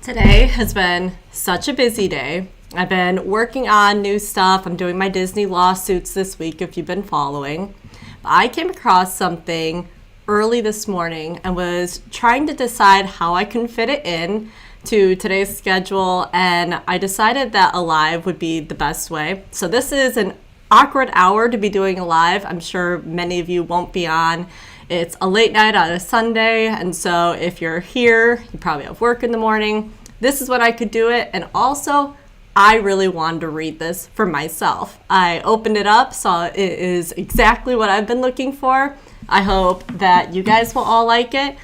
Today has been such a busy day. I've been working on new stuff. I'm doing my Disney lawsuits this week, if you've been following. I came across something early this morning and was trying to decide how I can fit it in to today's schedule, and I decided that a live would be the best way. So this is an awkward hour to be doing a live. I'm sure many of you won't be on. It's a late night on a Sunday, and so if you're here, you probably have work in the morning. This is when I could do it, and also, I really wanted to read this for myself. I opened it up, saw it is exactly what I've been looking for. I hope that you guys will all like it.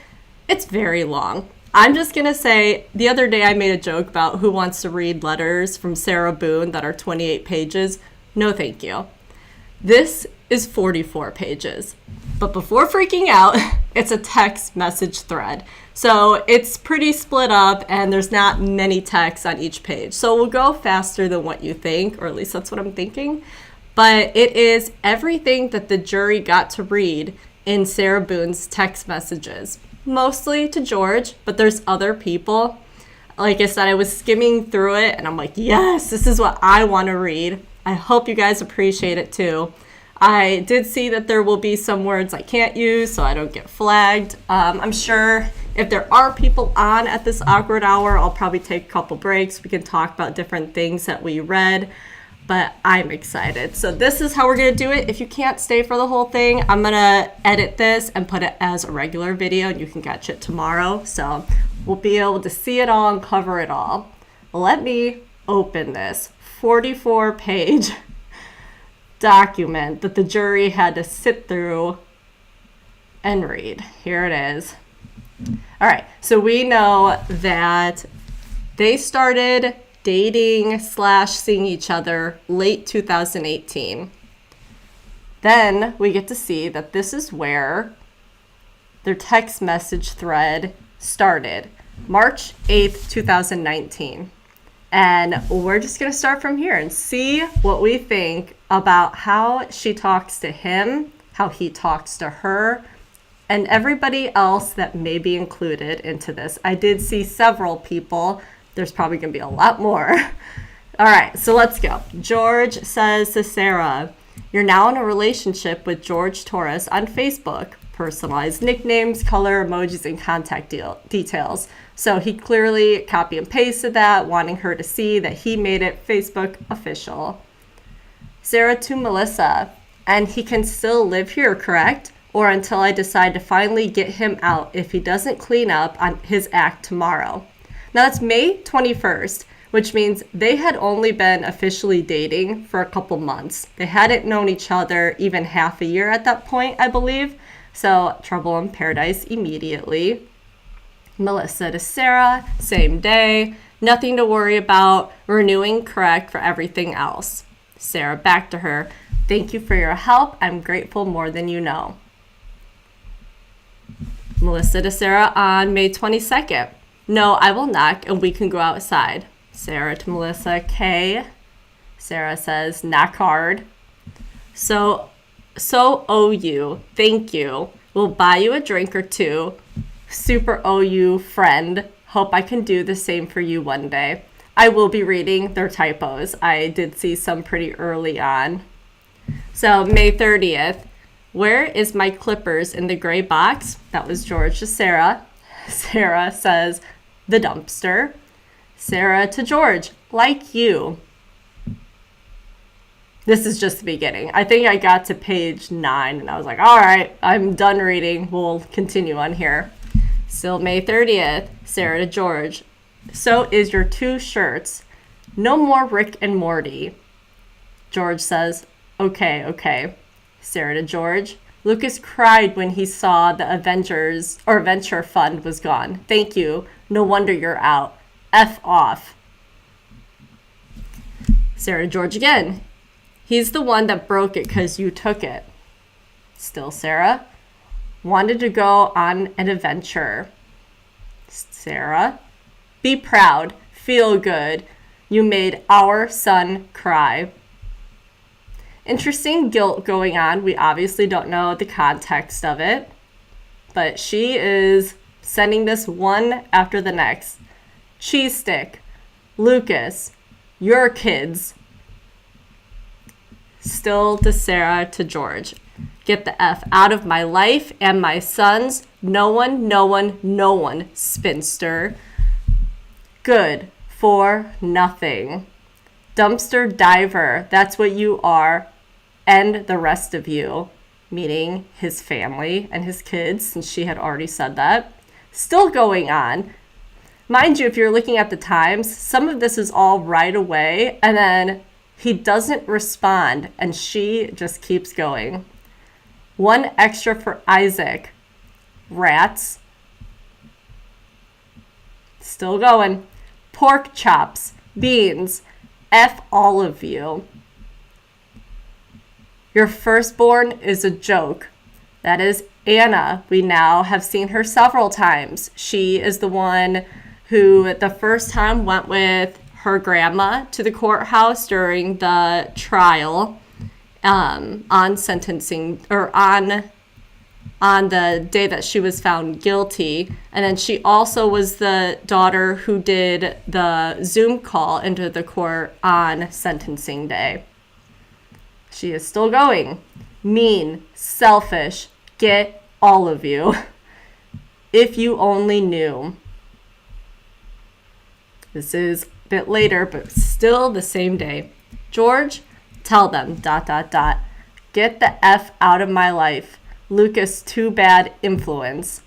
It's very long. I'm just going to say, the other day I made a joke about who wants to read letters from Sarah Boone that are 28 pages. No, thank you. This is 44 pages. But before freaking out, it's a text message thread. So it's pretty split up and there's not many texts on each page. So we'll go faster than what you think, or at least that's what I'm thinking. But it is everything that the jury got to read in Sarah Boone's text messages. Mostly to George, but there's other people. Like I said, I was skimming through it and I'm like, yes, this is what I want to read. I hope you guys appreciate it too. I did see that there will be some words I can't use, so I don't get flagged. I'm sure if there are people on at this awkward hour, I'll probably take a couple breaks. We can talk about different things that we read, but I'm excited. So this is how we're going to do it. If you can't stay for the whole thing, I'm going to edit this and put it as a regular video, and you can catch it tomorrow. So we'll be able to see it all and cover it all. Let me open this 44-page document that the jury had to sit through and read. Here it is. All right, so we know that they started dating / seeing each other late 2018. Then we get to see that this is where their text message thread started, March 8th, 2019. And we're just going to start from here and see what we think about how she talks to him, how he talks to her, and everybody else that may be included into this. I did see several people. There's probably going to be a lot more. All right, so let's go. George says to Sarah, "You're now in a relationship with George Torres on Facebook. Personalized nicknames, color, emojis, and contact details." So he clearly copy and pasted that, wanting her to see that he made it Facebook official. Sarah to Melissa, "And he can still live here, correct? Or until I decide to finally get him out if he doesn't clean up on his act tomorrow." Now that's May 21st, which means they had only been officially dating for a couple months. They hadn't known each other even half a year at that point, I believe. So trouble in paradise immediately. Melissa to Sarah, same day. "Nothing to worry about. Renewing correct for everything else." Sarah back to her, "Thank you for your help. I'm grateful more than you know." Melissa to Sarah on May 22nd. "No, I will knock and we can go outside." Sarah to Melissa, "K." Sarah says, "Knock hard." So owe you. Thank you. We'll buy you a drink or two. Super owe you, friend. Hope I can do the same for you one day. I will be reading their typos. I did see some pretty early on. So May 30th. "Where is my clippers in the gray box?" That was George to Sarah. Sarah says, "The dumpster." Sarah to George, "Like you." This is just the beginning. I think I got to page 9 and I was like, all right, I'm done reading. We'll continue on here. Still May 30th, Sarah to George. "So is your 2 shirts. No more Rick and Morty." George says, okay. Sarah to George. "Lucas cried when he saw the Venture Fund was gone. Thank you. No wonder you're out. F off." Sarah to George again. "He's the one that broke it because you took it." Still Sarah. "Wanted to go on an adventure." Sarah. "Be proud. Feel good. You made our son cry." Interesting guilt going on. We obviously don't know the context of it, but she is sending this one after the next. cheese stick, Lucas, your kids. Still to Sarah to George. Get the F out of my life and my sons. No one, no one, no one, spinster. Good for nothing. Dumpster diver, that's what you are. And the rest of you, meaning his family and his kids, since she had already said that. Still going on. Mind you, if you're looking at the times, some of this is all right away, and then he doesn't respond, and she just keeps going. One extra for Isaac. Rats. Still going. Pork chops. Beans. F all of you. Your firstborn is a joke. That is Anna. We now have seen her several times. She is the one who the first time went with her grandma to the courthouse during the trial on sentencing, or on the day that she was found guilty. And then she also was the daughter who did the Zoom call into the court on sentencing day. She is still going. Mean, selfish, get all of you. If you only knew. This is a bit later, but still the same day. George, tell them, ... Get the F out of my life. Lucas, too bad influence.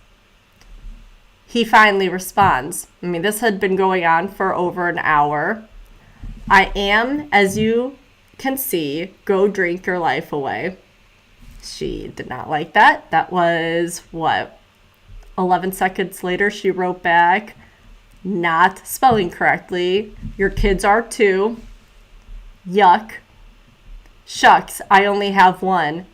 He finally responds. I mean, this had been going on for over an hour. I am, as you can see, go drink your life away. She did not like that. That was, 11 seconds later, she wrote back, not spelling correctly. Your kids are too. Yuck. Shucks, I only have one.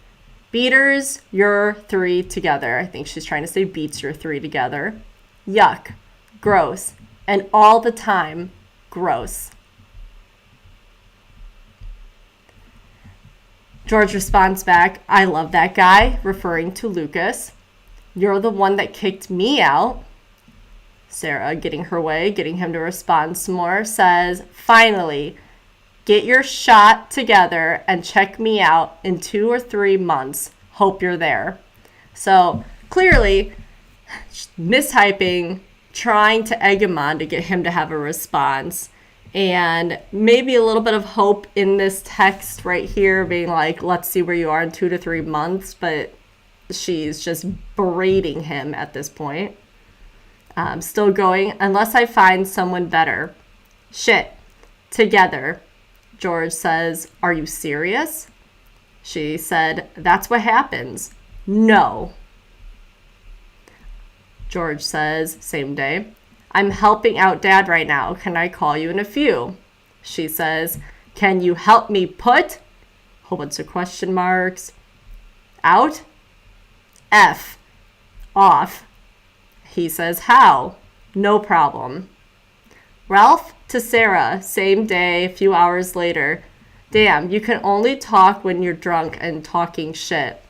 Beaters, you're 3 together. I think she's trying to say beats your 3 together. Yuck. Gross. And all the time, gross. George responds back, I love that guy, referring to Lucas. You're the one that kicked me out. Sarah, getting her way, getting him to respond some more, says, finally, get your shot together and check me out in 2 or 3 months. Hope you're there. So clearly, mishyping, trying to egg him on to get him to have a response. And maybe a little bit of hope in this text right here being like, let's see where you are in 2 to 3 months. But she's just berating him at this point. Still going, unless I find someone better. Shit. Together. George says, are you serious? She said, that's what happens. No. George says, same day, I'm helping out Dad right now. Can I call you in a few? She says, can you help me put? Whole bunch of question marks. Out? F. Off. He says, how? No problem. Ralph to Sarah, same day, a few hours later. Damn, you can only talk when you're drunk and talking shit.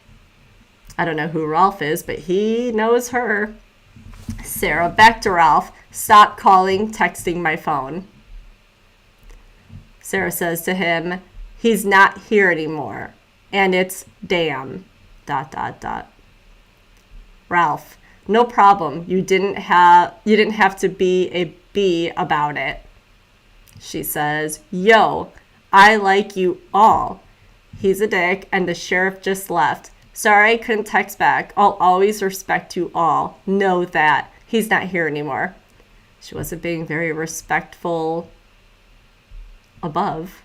I don't know who Ralph is, but he knows her. Sarah, back to Ralph. Stop calling, texting my phone. Sarah says to him, he's not here anymore. And it's damn, ... Ralph, no problem. You didn't have to be a B about it. She says, yo, I like you all. He's a dick and the sheriff just left. Sorry I couldn't text back. I'll always respect you all. Know that. He's not here anymore. She wasn't being very respectful above.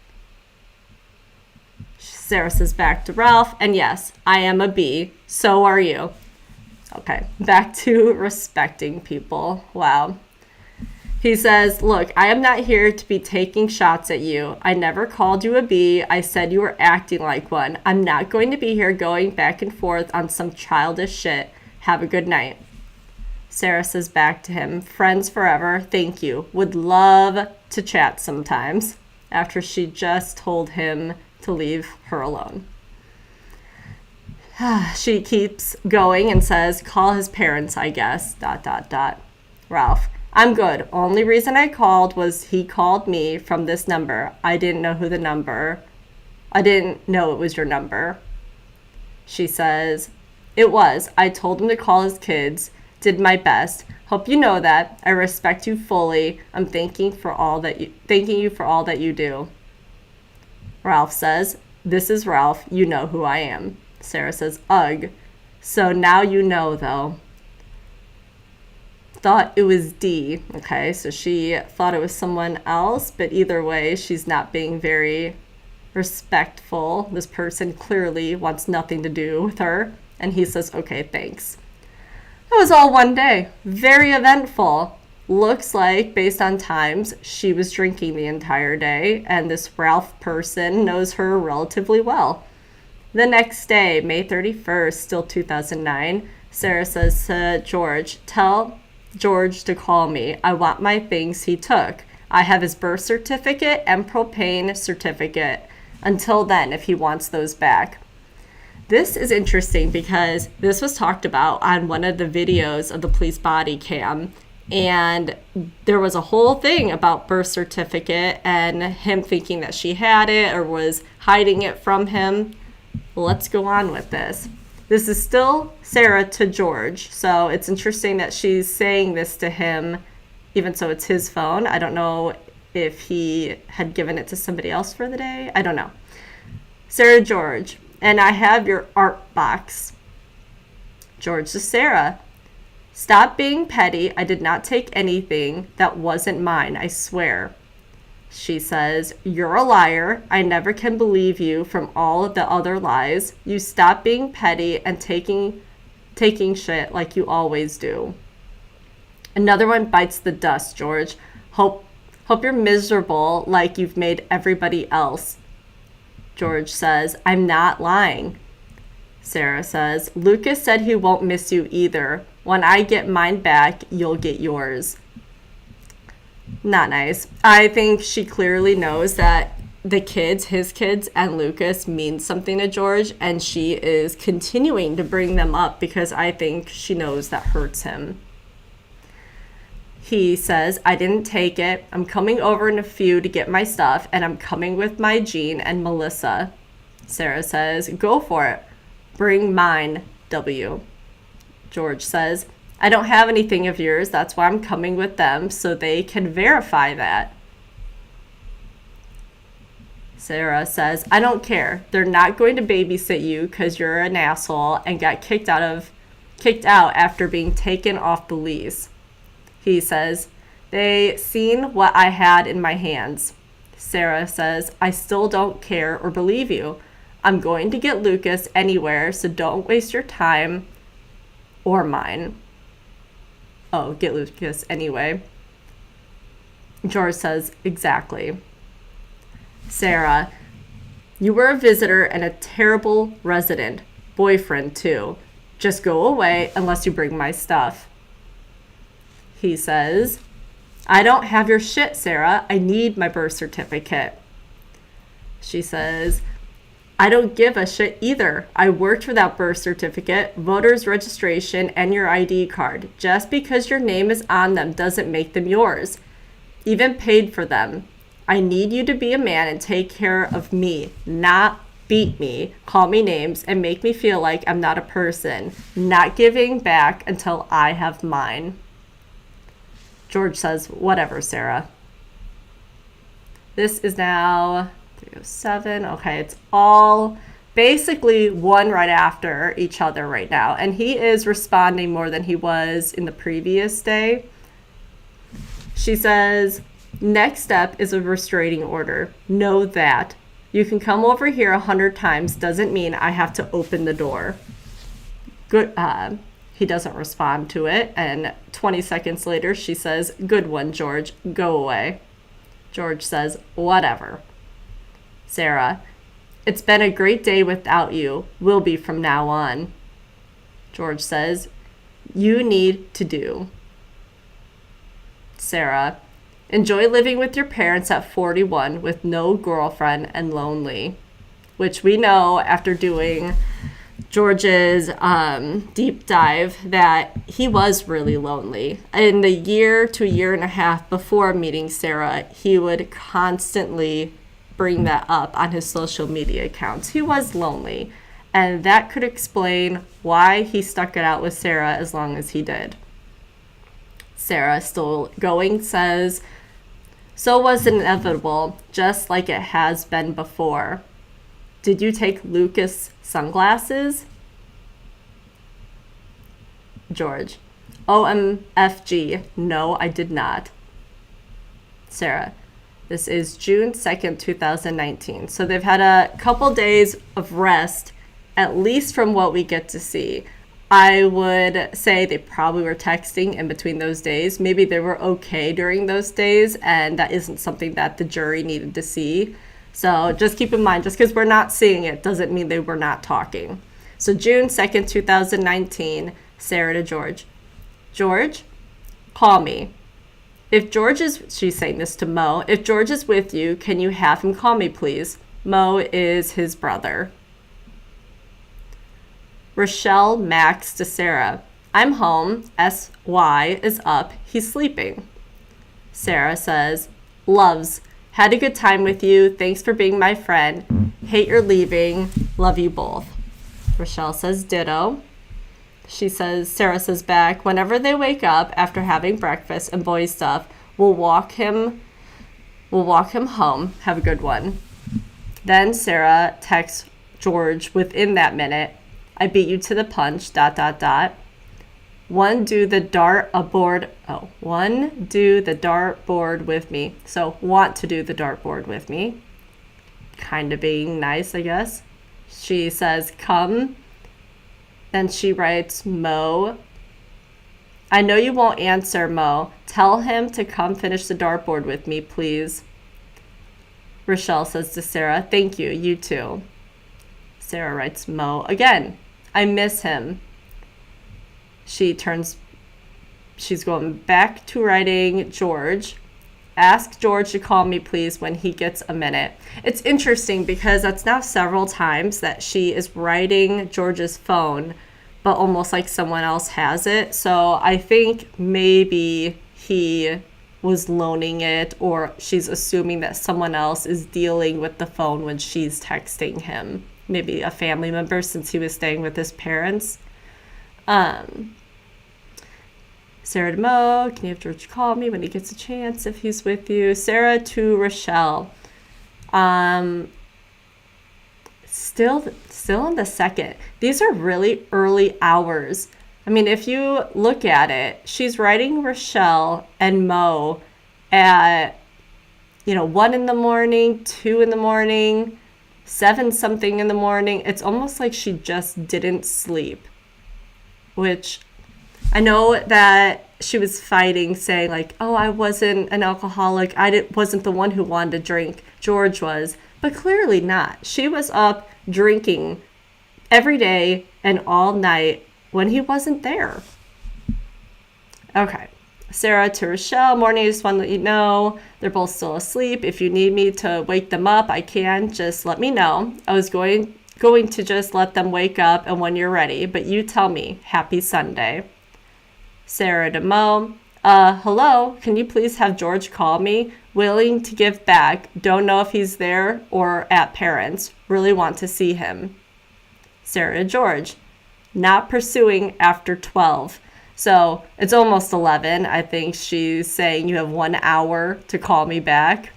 Sarah says back to Ralph, and yes, I am a B. So are you. Okay, back to respecting people. Wow. He says, look, I am not here to be taking shots at you. I never called you a B. I said you were acting like one. I'm not going to be here going back and forth on some childish shit. Have a good night. Sarah says back to him, friends forever, thank you. Would love to chat sometimes, after she just told him to leave her alone. She keeps going and says, call his parents, I guess, ... Ralph, I'm good. Only reason I called was he called me from this number. I didn't know it was your number. She says, it was. I told him to call his kids. Did my best. Hope you know that. I respect you fully. I'm thanking you for all that you do. Ralph says, this is Ralph. You know who I am. Sarah says, ugh. So now you know, though. Thought it was D. Okay, so she thought it was someone else, but either way, she's not being very respectful. This person clearly wants nothing to do with her. And he says, okay, thanks. It was all one day. Very eventful. Looks like, based on times, she was drinking the entire day, and this Ralph person knows her relatively well. The next day, May 31st, still 2009, Sarah says to George, tell George to call me. I want my things he took. I have his birth certificate and propane certificate. Until then, if he wants those back. This is interesting because this was talked about on one of the videos of the police body cam, and there was a whole thing about birth certificate and him thinking that she had it or was hiding it from him. Let's go on with this. This is still Sarah to George, so it's interesting that she's saying this to him, even so it's his phone. I don't know if he had given it to somebody else for the day. I don't know. Sarah, George, and I have your art box. George to Sarah. Stop being petty. I did not take anything that wasn't mine, I swear. She says, you're a liar. I never can believe you from all of the other lies. You stop being petty and taking shit like you always do. Another one bites the dust, George. Hope you're miserable like you've made everybody else. George says, I'm not lying. Sarah says, Lucas said he won't miss you either. When I get mine back, you'll get yours. Not nice. I think she clearly knows that the kids, his kids, and Lucas mean something to George, and she is continuing to bring them up because I think she knows that hurts him. He says, I didn't take it. I'm coming over in a few to get my stuff, and I'm coming with my Jean and Melissa. Sarah says, go for it. Bring mine, W. George says, I don't have anything of yours. That's why I'm coming with them, so they can verify that. Sarah says, I don't care. They're not going to babysit you because you're an asshole and got kicked out after being taken off the lease. He says, they seen what I had in my hands. Sarah says, I still don't care or believe you. I'm going to get Lucas anywhere, so don't waste your time or mine. Oh, get Lucas anyway. George says, exactly. Sarah, you were a visitor and a terrible resident. Boyfriend, too. Just go away unless you bring my stuff. He says, I don't have your shit, Sarah. I need my birth certificate. She says, I don't give a shit either. I worked for that birth certificate, voter's registration, and your ID card. Just because your name is on them doesn't make them yours. Even paid for them. I need you to be a man and take care of me, not beat me, call me names, and make me feel like I'm not a person. Not giving back until I have mine. George says, whatever, Sarah. This is now 3:07. Okay, it's all basically one right after each other right now. And he is responding more than he was in the previous day. She says, next step is a restraining order. Know that. You can come over here 100 times. Doesn't mean I have to open the door. Good. He doesn't respond to it. And 20 seconds later, she says, good one, George. Go away. George says, whatever. Sarah, it's been a great day without you. Will be from now on. George says, you need to do. Sarah, enjoy living with your parents at 41 with no girlfriend and lonely. Which we know after doing George's deep dive that he was really lonely. In the year to a year and a half before meeting Sarah, he would constantly bring that up on his social media accounts. He was lonely, and that could explain why he stuck it out with Sarah as long as he did. Sarah, still going, says, "So was inevitable, just like it has been before. Did you take Lucas' sunglasses?" George, "OMFG, no, I did not." Sarah, this is June 2nd, 2019. So they've had a couple days of rest, at least from what we get to see. I would say they probably were texting in between those days. Maybe they were okay during those days, and that isn't something that the jury needed to see. So just keep in mind, just because we're not seeing it doesn't mean they were not talking. So June 2nd, 2019, Sarah to George. "George, call me. If George is," she's saying this to Mo, "if George is with you, can you have him call me, please? Mo is his brother." Rochelle Max to Sarah, "I'm home. SY is up. He's sleeping." Sarah says, "Loves. Had a good time with you. Thanks for being my friend. Hate you're leaving. Love you both." Rochelle says ditto. Sarah says back, "Whenever they wake up after having breakfast and boy stuff, we'll walk him home. Have a good one." Then Sarah texts George within that minute, "I beat you to the punch, ... One do the dartboard with me." So want to do the dartboard with me. Kind of being nice, I guess. She says, "Come." Then she writes, "Mo, I know you won't answer, Mo. Tell him to come finish the dartboard with me, please." Rochelle says to Sarah, "Thank you, you too." Sarah writes, "Mo again. I miss him." She's going back to writing George. "Ask George to call me, please, when he gets a minute." It's interesting because that's now several times that she is writing George's phone, but almost like someone else has it. So I think maybe he was loaning it, or she's assuming that someone else is dealing with the phone when she's texting him. Maybe a family member, since he was staying with his parents. Sarah to Mo, "Can you have George call me when he gets a chance if he's with you?" Sarah to Rochelle, still in the second. These are really early hours. I mean, if you look at it, she's writing Rochelle and Mo at 1 in the morning, 2 in the morning, 7 something in the morning. It's almost like she just didn't sleep, which I know that she was fighting, saying like, "Oh, I wasn't an alcoholic. Wasn't the one who wanted to drink. George was." But clearly not. She was up drinking every day and all night when he wasn't there. Okay. Sarah to Rochelle, "Morning, I just want to let you know they're both still asleep. If you need me to wake them up, I can. Just let me know. I was going to just let them wake up and when you're ready, but you tell me. Happy Sunday." Sarah to Mo, "Hello, can you please have George call me? Willing to give back. Don't know if he's there or at parents. Really want to see him." Sarah to George, "Not pursuing after 12. So it's almost 11. I think she's saying you have 1 hour to call me back.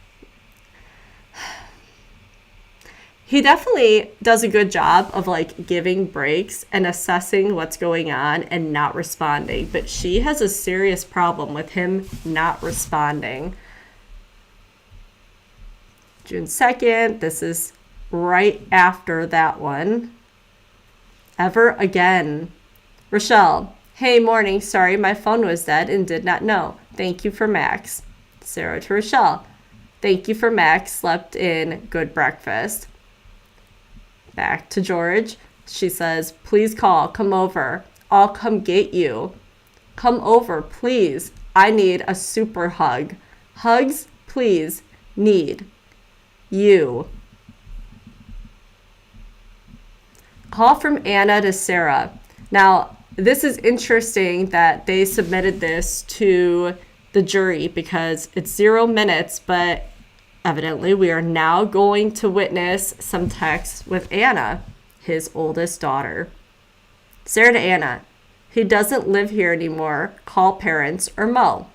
He definitely does a good job of like giving breaks and assessing what's going on and not responding. But she has a serious problem with him not responding. June 2nd, this is right after that one. Ever again. Rochelle, "Hey, morning. Sorry, my phone was dead and did not know. Thank you for Max." Sarah to Rochelle, "Thank you for Max. Slept in. Good breakfast." Back to George. She says, "Please call. Come over. I'll come get you. Come over, please. I need a super hug. Hugs, please. Need you." Call from Anna to Sarah. Now, this is interesting that they submitted this to the jury because it's 0 minutes, but evidently we are now going to witness some text with Anna, his oldest daughter. Sarah to Anna. He doesn't live here anymore. Call parents or Mo.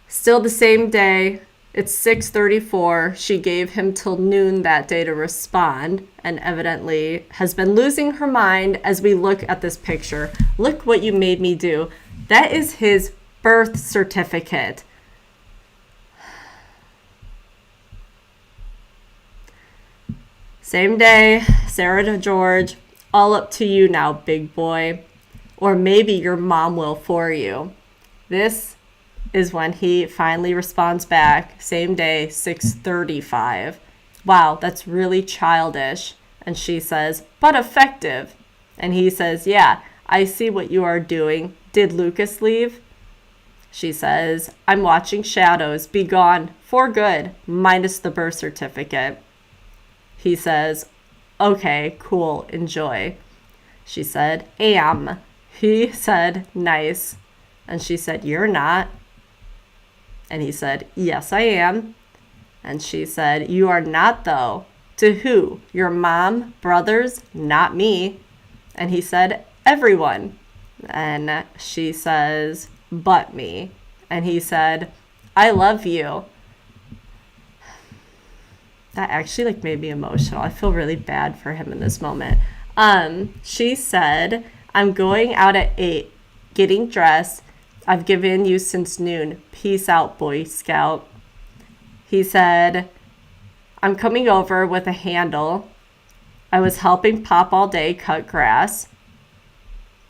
Still the same day. It's 6:34. She gave him till noon that day to respond and evidently has been losing her mind as we look at this picture. Look what you made me do. That is his birth certificate. Same day, Sarah to George. All up to you now, big boy. Or maybe your mom will for you. This is when he finally responds back. Same day, 6:35. Wow, that's really childish. And she says, but effective. And he says, yeah, I see what you are doing. Did Lucas leave? She says, I'm watching shadows. Be gone for good, minus the birth certificate. He says, okay, cool, enjoy. She said, am. He said, nice. And she said, you're not. And he said, yes, I am. And she said, you are not, though. To who? Your mom, brothers, not me. And he said, everyone. And she says, but me. And he said, I love you. That actually made me emotional. I feel really bad for him in this moment. She said, I'm going out at 8, getting dressed. I've given you since noon. Peace out, Boy Scout. He said, I'm coming over with a handle. I was helping Pop all day cut grass.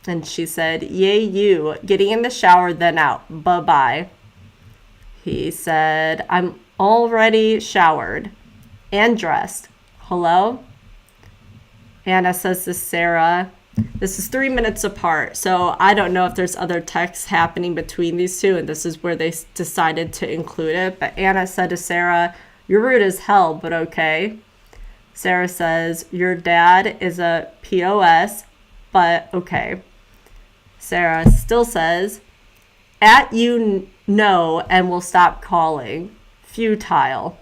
And she said, yay, you. Getting in the shower, then out. Bye-bye. He said, I'm already showered and dressed. Hello? Anna says to Sarah, this is 3 minutes apart, so I don't know if there's other texts happening between these two, and this is where they decided to include it. But Anna said to Sarah, you're rude as hell, but okay. Sarah says, your dad is a POS, but okay. Sarah still says, at you know, and we'll stop calling. Futile.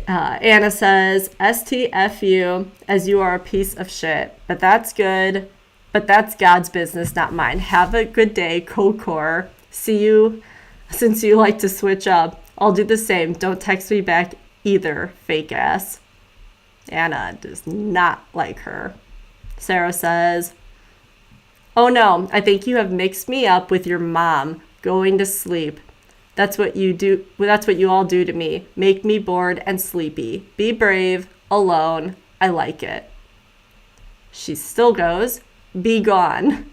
Anna says, STFU, as you are a piece of shit. But that's good. But that's God's business, not mine. Have a good day, Kokor. See you, since you like to switch up. I'll do the same. Don't text me back either, fake ass. Anna does not like her. Sarah says, oh no, I think you have mixed me up with your mom. Going to sleep. That's what you do. That's what you all do to me. Make me bored and sleepy. Be brave, alone. I like it. She still goes, be gone.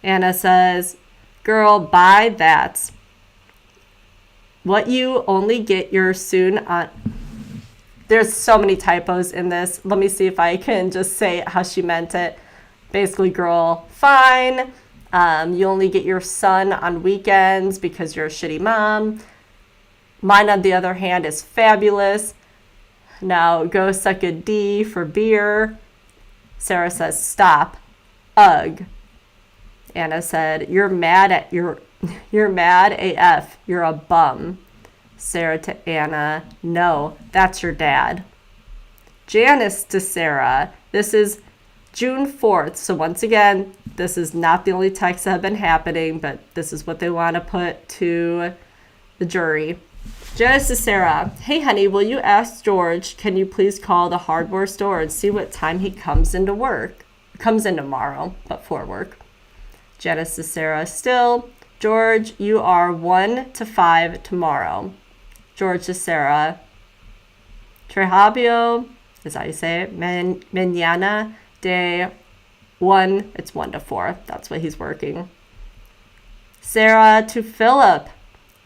Anna says, girl, buy that. What you only get your soon on. There's so many typos in this. Let me see if I can just say how she meant it. Basically, girl, fine. You only get your son on weekends because you're a shitty mom. Mine, on the other hand, is fabulous. Now go suck a D for beer. Sarah says, stop. Ugh. Anna said, you're mad AF. You're a bum. Sarah to Anna, no, that's your dad. Janice to Sarah, this is June 4th. So once again, this is not the only texts that have been happening, but this is what they want to put to the jury. Janice to Sarah, hey honey, will you ask George, can you please call the hardware store and see what time he comes in tomorrow, but for work. Janice to Sarah, still, George, you are 1 to 5 tomorrow. George to Sarah, Trejabio, is that how you say it? Mañana de 1, it's 1 to 4. That's what he's working. Sarah to Philip,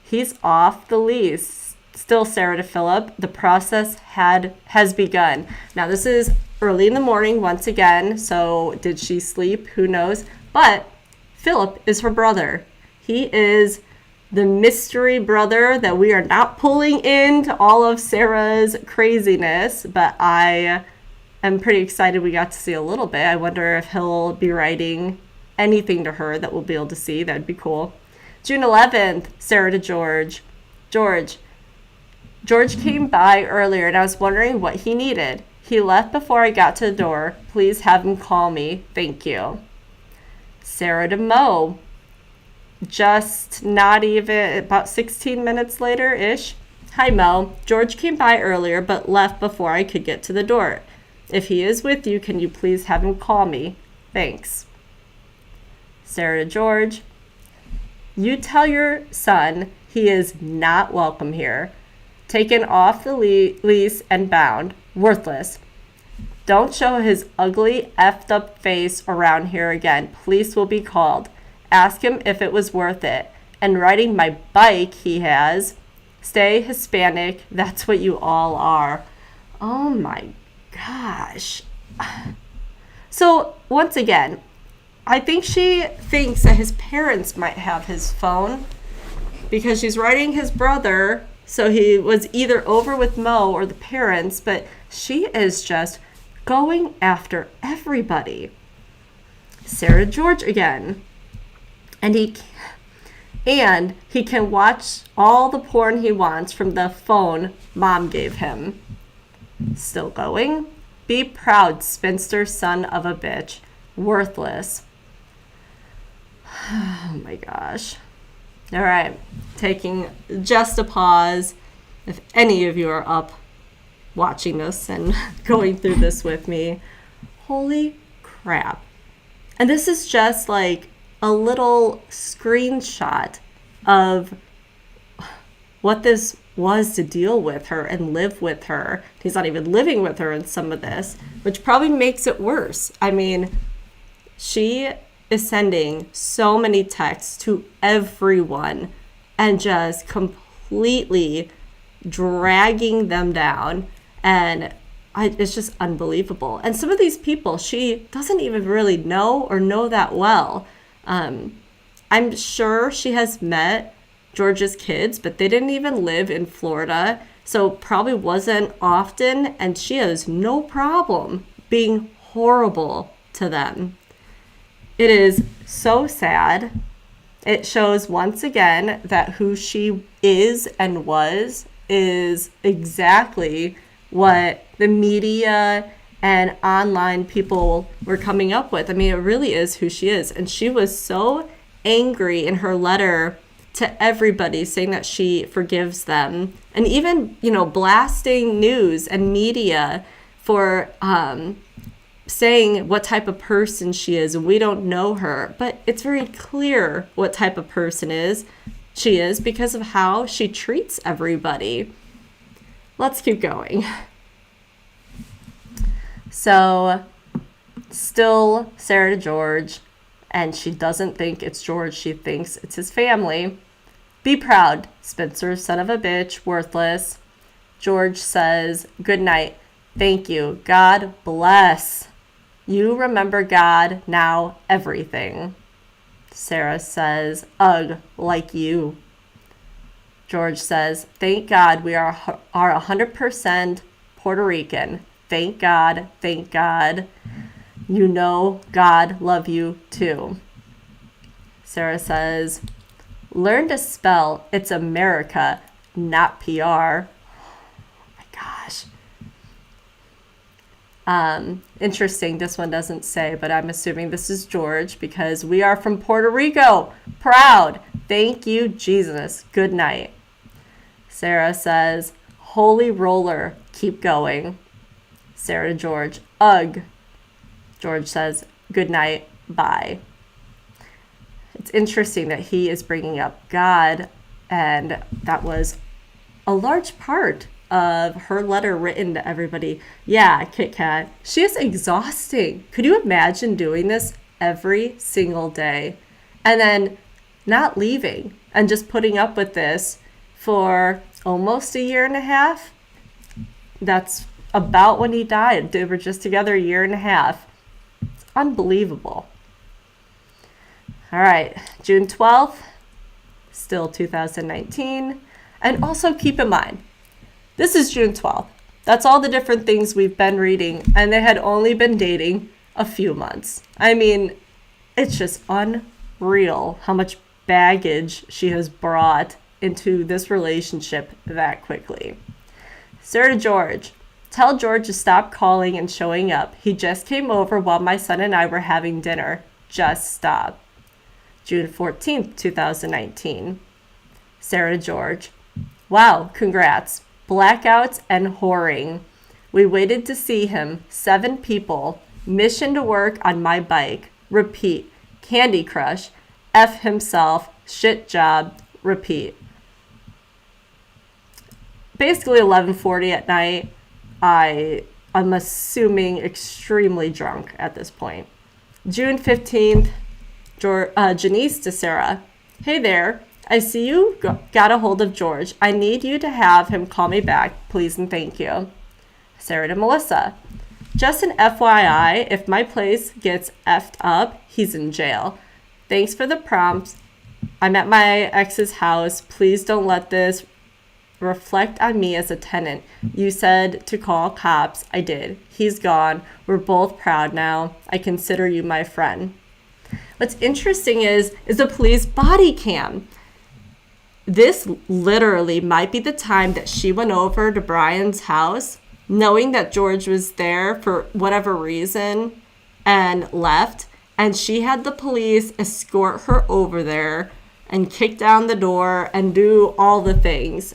he's off the lease. Still Sarah to Philip, the process has begun. Now this is early in the morning once again, so did she sleep? Who knows? But Philip is her brother. He is the mystery brother that we are not pulling into all of Sarah's craziness, but I am pretty excited we got to see a little bit. I wonder if he'll be writing anything to her that we'll be able to see. That'd be cool. June 11th, Sarah to George. George came by earlier and I was wondering what he needed. He left before I got to the door. Please have him call me. Thank you. Sarah to Mo. Just not even about 16 minutes later-ish. Hi, Mo. George came by earlier but left before I could get to the door. If he is with you, can you please have him call me? Thanks. Sarah to George. You tell your son he is not welcome here. Taken off the lease and bound. Worthless. Don't show his ugly, effed up face around here again. Police will be called. Ask him if it was worth it. And riding my bike he has. Stay Hispanic. That's what you all are. Oh my gosh. So, once again, I think she thinks that his parents might have his phone because she's writing his brother. So he was either over with Mo or the parents, but she is just going after everybody. Sarah George again. And he can watch all the porn he wants from the phone Mom gave him. Still going. Be proud, spinster son of a bitch. Worthless. Oh my gosh. All right. Taking just a pause. If any of you are up watching this and going through this with me, holy crap. And this is just like a little screenshot of what this was to deal with her and live with her. He's not even living with her in some of this, which probably makes it worse. I mean, she is sending so many texts to everyone and just completely dragging them down. And it's just unbelievable. And some of these people she doesn't even really know or know that well. I'm sure she has met George's kids, but they didn't even live in Florida, so probably wasn't often, and she has no problem being horrible to them. It is so sad. It shows once again that who she is and was is exactly what the media and online people were coming up with. I mean, it really is who she is. And she was so angry in her letter to everybody, saying that she forgives them. And even, blasting news and media for saying what type of person she is. We don't know her. But it's very clear what type of person she is because of how she treats everybody. Let's keep going. So, still Sarah to George, and she doesn't think it's George, she thinks it's his family. Be proud, Spencer, son of a bitch, worthless. George says, good night, thank you, God bless. You remember God, now everything. Sarah says, ugh, like you. George says, thank God we are 100% Puerto Rican. Thank God, thank God. You know God love you too. Sarah says, learn to spell. It's America, not PR. Oh my gosh. Interesting. This one doesn't say, but I'm assuming this is George because we are from Puerto Rico. Proud. Thank you, Jesus. Good night. Sarah says, holy roller. Keep going. Sarah to George, ugh. George says, good night, bye. It's interesting that he is bringing up God, and that was a large part of her letter written to everybody. Yeah, Kit Kat. She is exhausting. Could you imagine doing this every single day and then not leaving and just putting up with this for almost a year and a half? That's about when he died. They were just together a year and a half. It's unbelievable. All right, June 12th. still 2019. And also keep in mind, this is June 12th. That's all the different things we've been reading, and they had only been dating a few months. I mean, it's just unreal how much baggage she has brought into this relationship that quickly. Sarah to George. Tell George to stop calling and showing up. He just came over while my son and I were having dinner. Just stop. June 14th, 2019. Sarah to George. Wow, congrats. Blackouts and whoring. We waited to see him. 7 people. Mission to work on my bike. Repeat. Candy Crush. F himself. Shit job. Repeat. Basically 11:40 at night. I'm assuming extremely drunk at this point. June 15th, Janice to Sarah. Hey there. I see you got a hold of George. I need you to have him call me back, please and thank you. Sarah to Melissa. Just an FYI, if my place gets effed up, he's in jail. Thanks for the prompts. I'm at my ex's house. Please don't let this reflect on me as a tenant. You said to call cops. I did. He's gone. We're both proud now. I consider you my friend. What's interesting is the police body cam. This literally might be the time that she went over to Brian's house, knowing that George was there for whatever reason and left. And she had the police escort her over there and kick down the door and do all the things.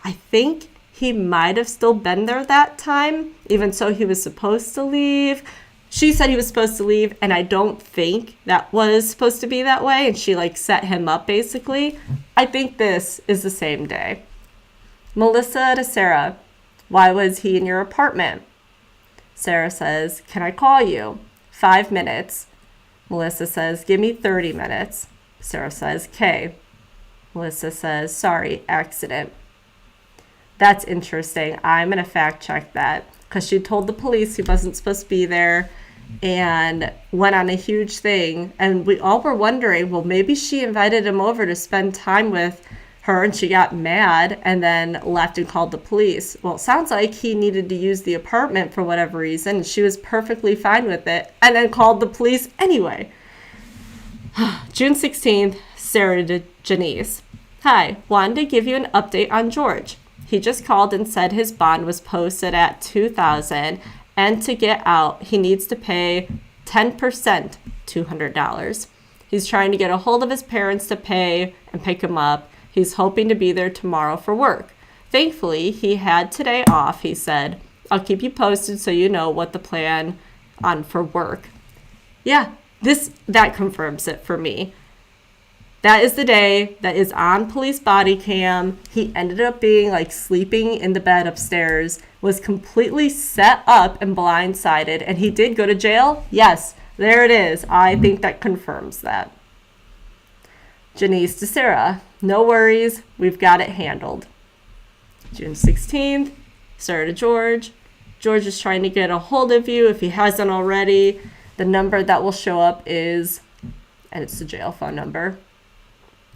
I think he might have still been there that time, even so he was supposed to leave. She said he was supposed to leave, and I don't think that was supposed to be that way, and she set him up basically. I think this is the same day. Melissa to Sarah. Why was he in your apartment? Sarah says, can I call you? 5 minutes. Melissa says, give me 30 minutes. Sarah says, okay. Melissa says, sorry, accident. That's interesting. I'm going to fact check that because she told the police he wasn't supposed to be there and went on a huge thing. And we all were wondering, well, maybe she invited him over to spend time with her and she got mad and then left and called the police. Well, it sounds like he needed to use the apartment for whatever reason. And she was perfectly fine with it and then called the police anyway. June 16th, Sarah to Janice. Hi, wanted to give you an update on George. He just called and said his bond was posted at $2,000, and to get out, he needs to pay 10%, $200. He's trying to get a hold of his parents to pay and pick him up. He's hoping to be there tomorrow for work. Thankfully, he had today off, he said. I'll keep you posted so you know what the plan on for work. Yeah, that confirms it for me. That is the day that is on police body cam. He ended up being sleeping in the bed upstairs, was completely set up and blindsided, and he did go to jail. Yes, there it is. I think that confirms that. Janice to Sarah. No worries. We've got it handled. June 16th. Sarah to George. George is trying to get a hold of you if he hasn't already. The number that will show up is, and it's the jail phone number.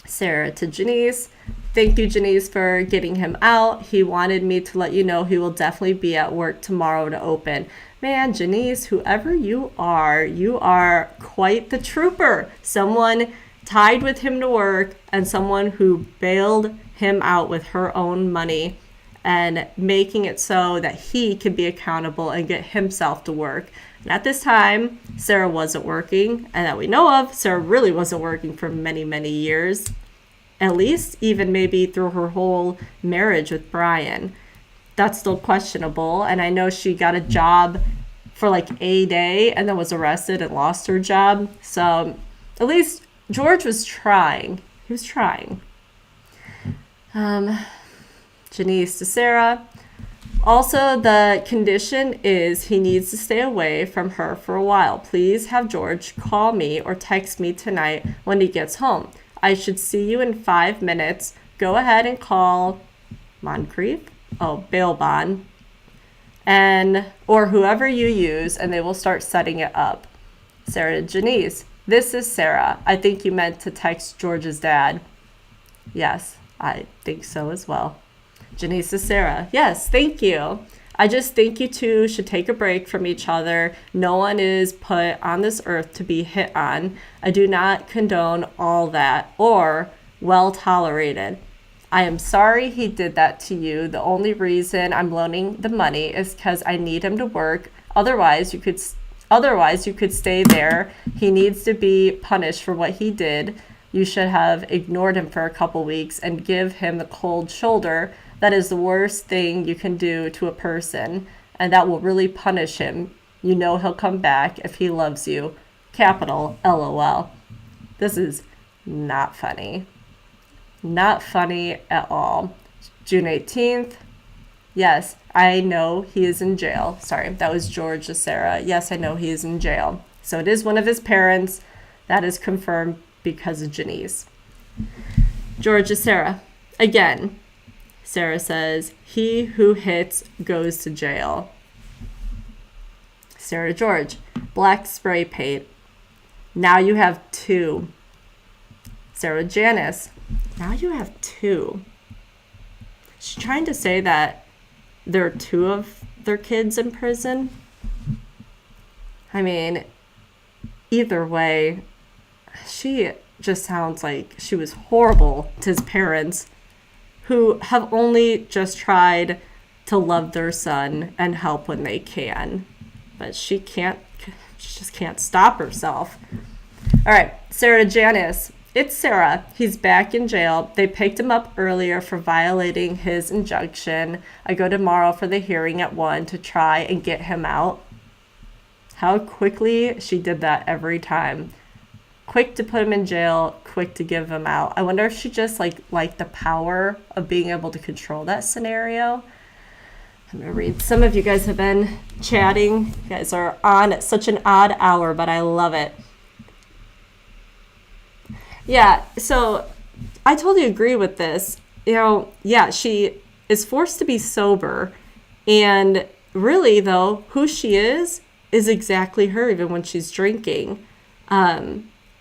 Sarah to Janice. Thank you, Janice, for getting him out. He wanted me to let you know he will definitely be at work tomorrow to open. Man, Janice, whoever you are quite the trooper. Someone tied with him to work and someone who bailed him out with her own money and making it so that he can be accountable and get himself to work. And at this time, Sarah wasn't working, and that we know of, Sarah really wasn't working for many, many years, at least even maybe through her whole marriage with Brian. That's still questionable, and I know she got a job for a day and then was arrested and lost her job. So at least George was trying. He was trying. Janice to Sarah. Also, the condition is he needs to stay away from her for a while. Please have George call me or text me tonight when he gets home. I should see you in 5 minutes. Go ahead and call Moncrief, bail bond, or whoever you use, and they will start setting it up. Sarah to Janice. This is Sarah. I think you meant to text George's dad. Yes, I think so as well. Janice to Sarah. Yes, thank you. I just think you two should take a break from each other. No one is put on this earth to be hit on. I do not condone all that or well tolerated. I am sorry he did that to you. The only reason I'm loaning the money is because I need him to work. Otherwise, you could stay there. He needs to be punished for what he did. You should have ignored him for a couple weeks and give him the cold shoulder. That is the worst thing you can do to a person, and that will really punish him. You know he'll come back if he loves you. Capital LOL. This is not funny. Not funny at all. June 18th. Yes, I know he is in jail. Sorry, that was George to Sarah. Yes, I know he is in jail. So it is one of his parents. That is confirmed because of Janice. George to Sarah. Again, Sarah says, he who hits goes to jail. Sarah George. Black spray paint. Now you have two. Sarah Janice. Now you have two. She's trying to say that there are two of their kids in prison. I mean, either way, she just sounds like she was horrible to his parents, who have only just tried to love their son and help when they can. But she just can't stop herself. All right, Sarah to Janice. It's Sarah. He's back in jail. They picked him up earlier for violating his injunction. I go tomorrow for the hearing at 1 to try and get him out. How quickly she did that every time. Quick to put him in jail, quick to give him out. I wonder if she just liked the power of being able to control that scenario. I'm going to read. Some of you guys have been chatting. You guys are on at such an odd hour, but I love it. Yeah, so I totally agree with this. Yeah, she is forced to be sober. And really, though, who she is exactly her, even when she's drinking.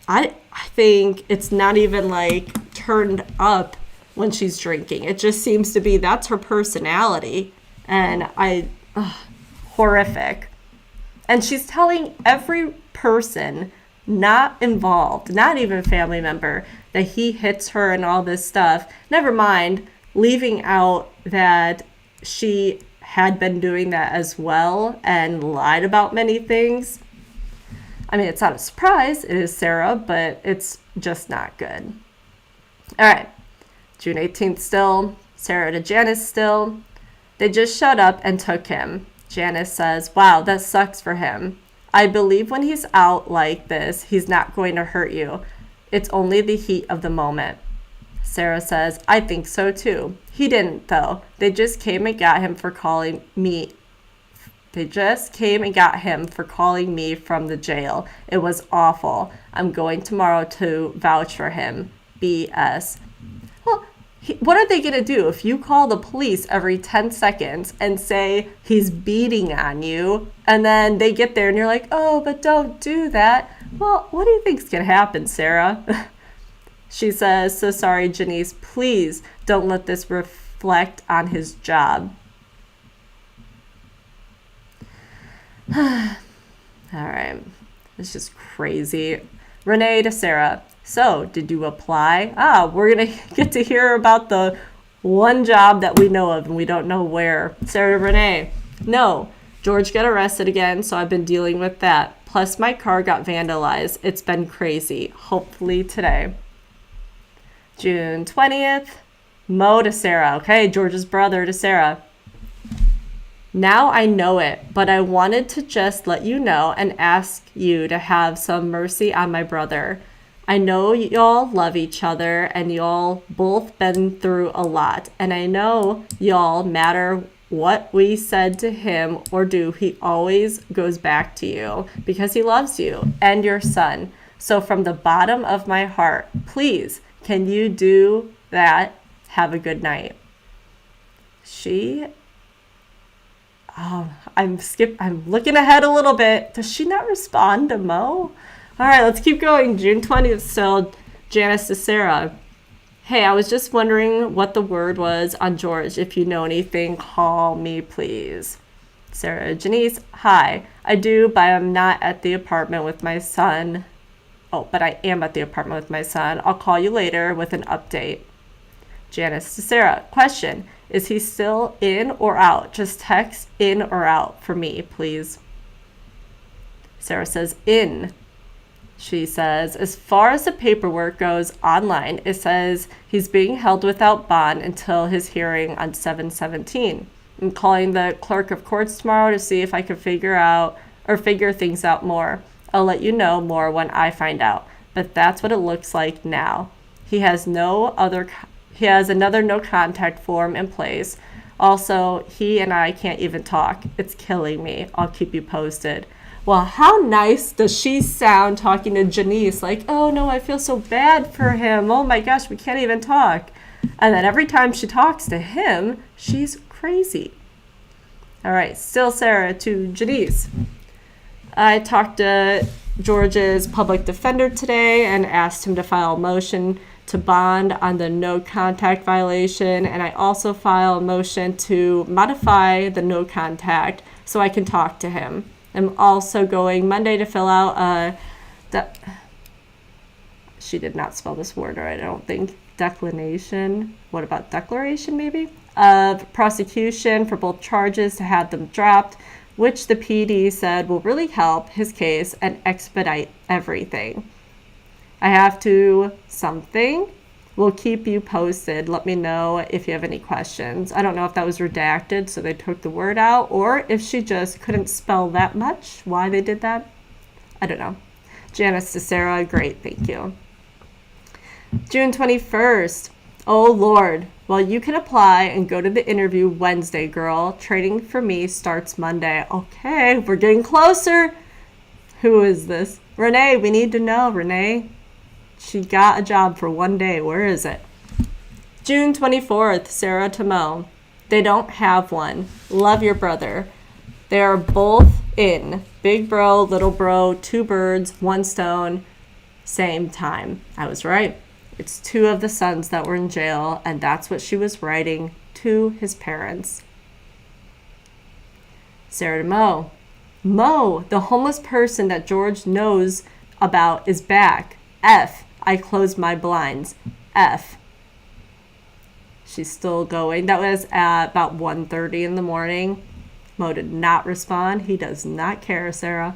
I think it's not even turned up when she's drinking. It just seems to be that's her personality. And horrific. And she's telling every person not involved, not even a family member, that he hits her and all this stuff. Never mind leaving out that she had been doing that as well and lied about many things. I mean, it's not a surprise. It is Sarah, but it's just not good. All right. June 18th still. Sarah to Janice still. They just shut up and took him. Janice says, wow, that sucks for him. I believe when he's out like this, he's not going to hurt you. It's only the heat of the moment. Sarah says, I think so too. He didn't, though. They just came and got him for calling me. They just came and got him for calling me from the jail. It was awful. I'm going tomorrow to vouch for him. BS. Well, what are they going to do if you call the police every 10 seconds and say he's beating on you, and then they get there and you're like, oh, but don't do that? Well, what do you think's going to happen, Sarah? She says, so sorry, Janice. Please don't let this reflect on his job. All right. It's just crazy. Renee to Sarah. So, did you apply? We're going to get to hear about the one job that we know of and we don't know where. Sarah to Renee. No. George got arrested again, so I've been dealing with that. Plus, my car got vandalized. It's been crazy. Hopefully today. June 20th. Mo to Sarah. Okay, George's brother to Sarah. Now I know it, but I wanted to just let you know and ask you to have some mercy on my brother. I know y'all love each other and y'all both been through a lot. And I know y'all, matter what we said to him or do, he always goes back to you because he loves you and your son. So from the bottom of my heart, please, can you do that? Have a good night. I'm looking ahead a little bit. Does she not respond to Mo? All right, let's keep going. June 20th still. Janice to Sarah. Hey, I was just wondering what the word was on George. If you know anything, call me, please. Sarah, Janice, hi. I do, but I'm not at the apartment with my son. Oh, but I am at the apartment with my son. I'll call you later with an update. Janice to Sarah, question. Is he still in or out? Just text in or out for me, please. Sarah says in. She says, as far as the paperwork goes online, it says he's being held without bond until his hearing on 7/17. I'm calling the clerk of courts tomorrow to see if I can figure things out more. I'll let you know more when I find out. But that's what it looks like now. He has another no contact form in place. Also, he and I can't even talk. It's killing me. I'll keep you posted. Well, how nice does she sound talking to Janice? Like, oh no, I feel so bad for him. Oh my gosh, we can't even talk. And then every time she talks to him, she's crazy. All right, still Sarah to Janice. I talked to George's public defender today and asked him to file a motion to bond on the no contact violation. And I also file a motion to modify the no contact so I can talk to him. I'm also going Monday to fill out she did not spell this word right, I don't think. Declination. What about declaration maybe? Of prosecution for both charges to have them dropped, which the PD said will really help his case and expedite everything. I have to something. We'll keep you posted. Let me know if you have any questions. I don't know if that was redacted, so they took the word out, or if she just couldn't spell that much, why they did that. I don't know. Janice to Sarah, great, thank you. June 21st. Oh, Lord. Well, you can apply and go to the interview Wednesday, girl. Training for me starts Monday. Okay, we're getting closer. Who is this? Renee, we need to know, Renee. She got a job for one day. Where is it? June 24th, Sarah to Mo. They don't have one. Love your brother. They are both in. Big bro, little bro, 2 birds, 1 stone, same time. I was right. It's 2 of the sons that were in jail, and that's what she was writing to his parents. Sarah to Mo. Mo, the homeless person that George knows about is back. F. I closed my blinds. F. She's still going. That was at about 1:30 in the morning. Mo did not respond. He does not care, Sarah.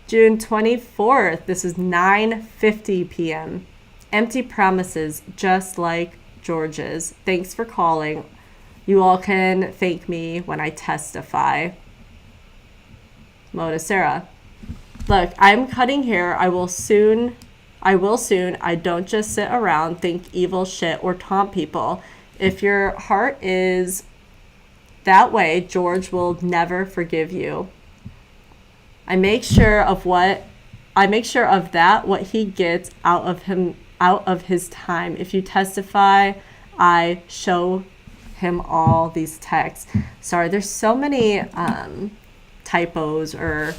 June 24th. This is 9:50 p.m. Empty promises, just like George's. Thanks for calling. You all can thank me when I testify. Mo to Sarah. Look, I'm cutting hair. I will soon. I don't just sit around, think evil shit, or taunt people. If your heart is that way, George will never forgive you. I make sure of that what he gets out of his time. If you testify, I show him all these texts. Sorry, there's so many typos or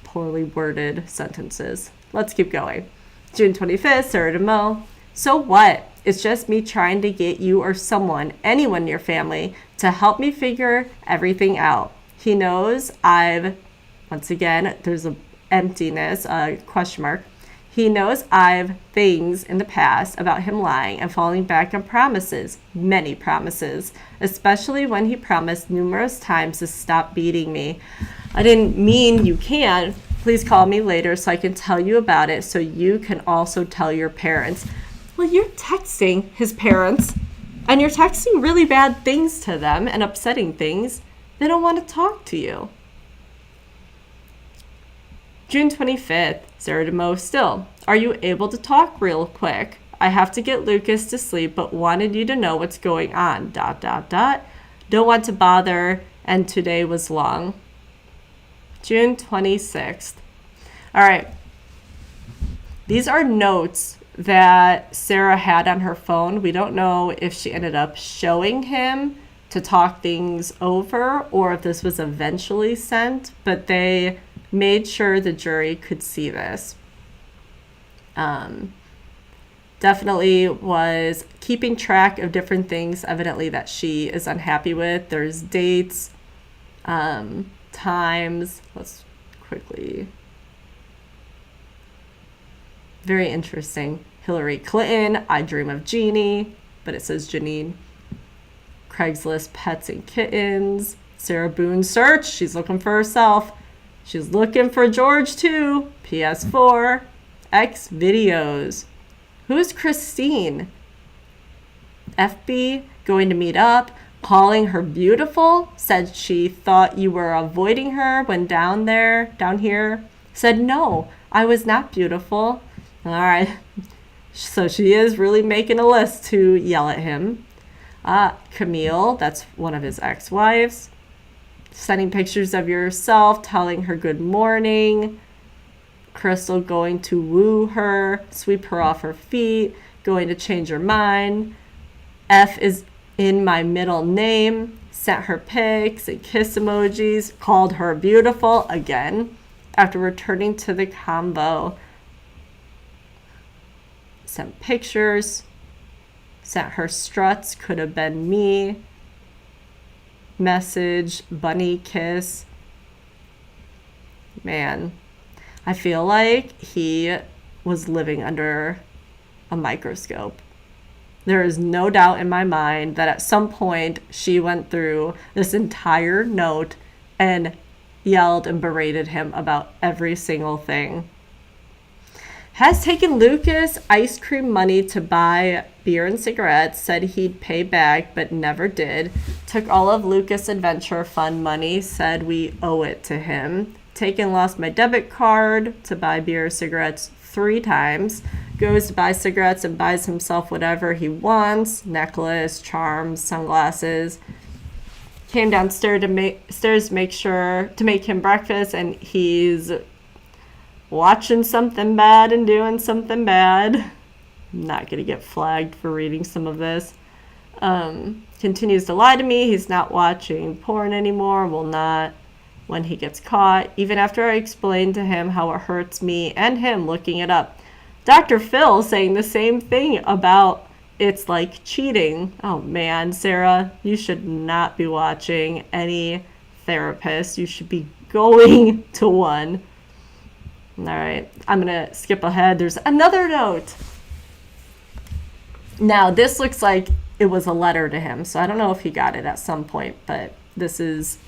poorly worded sentences. Let's keep going. June 25th, Sarah to Mo. So what? It's just me trying to get you or anyone in your family, to help me figure everything out. He knows once again, there's an emptiness, a question mark. He knows I've things in the past about him lying and falling back on promises, many promises, especially when he promised numerous times to stop beating me. I didn't mean you can. Please call me later so I can tell you about it, so you can also tell your parents. Well, you're texting his parents, and you're texting really bad things to them and upsetting things. They don't want to talk to you. June 25th, Sarah to Mo still. Are you able to talk real quick? I have to get Lucas to sleep, but wanted you to know what's going on. ... Don't want to bother, and today was long. June 26th. All right. These are notes that Sarah had on her phone. We don't know if she ended up showing him to talk things over or if this was eventually sent, but they made sure the jury could see this. Definitely was keeping track of different things, evidently, that she is unhappy with. There's dates, times. Let's quickly. Very interesting. Hillary Clinton, I Dream of Jeannie, but it says Janine. Craigslist pets and kittens. Sarah Boone search. She's looking for herself. She's looking for George too. PS4. X videos. Who's Christine? FB going to meet up. Calling her beautiful. Said she thought you were avoiding her when down here. Said no, I was not beautiful. All right. So she is really making a list to yell at him. Camille, that's one of his ex-wives. Sending pictures of yourself, telling her good morning. Crystal going to woo her, sweep her off her feet, going to change her mind. F is in my middle name. Sent her pics and kiss emojis. Called her beautiful again. After returning to the combo. Sent pictures. Sent her struts. Could have been me. Message. Bunny kiss. Man, I feel like he was living under a microscope. There is no doubt in my mind that at some point she went through this entire note and yelled and berated him about every single thing. Has taken Lucas ice cream money to buy beer and cigarettes, said he'd pay back but never did. Took all of Lucas Adventure Fund money, said we owe it to him. Taken lost my debit card to buy beer or cigarettes 3 times. Goes to buy cigarettes and buys himself whatever he wants. Necklace, charms, sunglasses. Came downstairs to make him breakfast, and he's watching something bad and doing something bad. I'm not going to get flagged for reading some of this. Continues to lie to me. He's not watching porn anymore. Will not when he gets caught. Even after I explained to him how it hurts me and him looking it up. Dr. Phil saying the same thing about it's like cheating. Oh man, Sarah, you should not be watching any therapist. You should be going to one. All right, I'm going to skip ahead. There's another note. Now, this looks like it was a letter to him, so I don't know if he got it at some point, but this is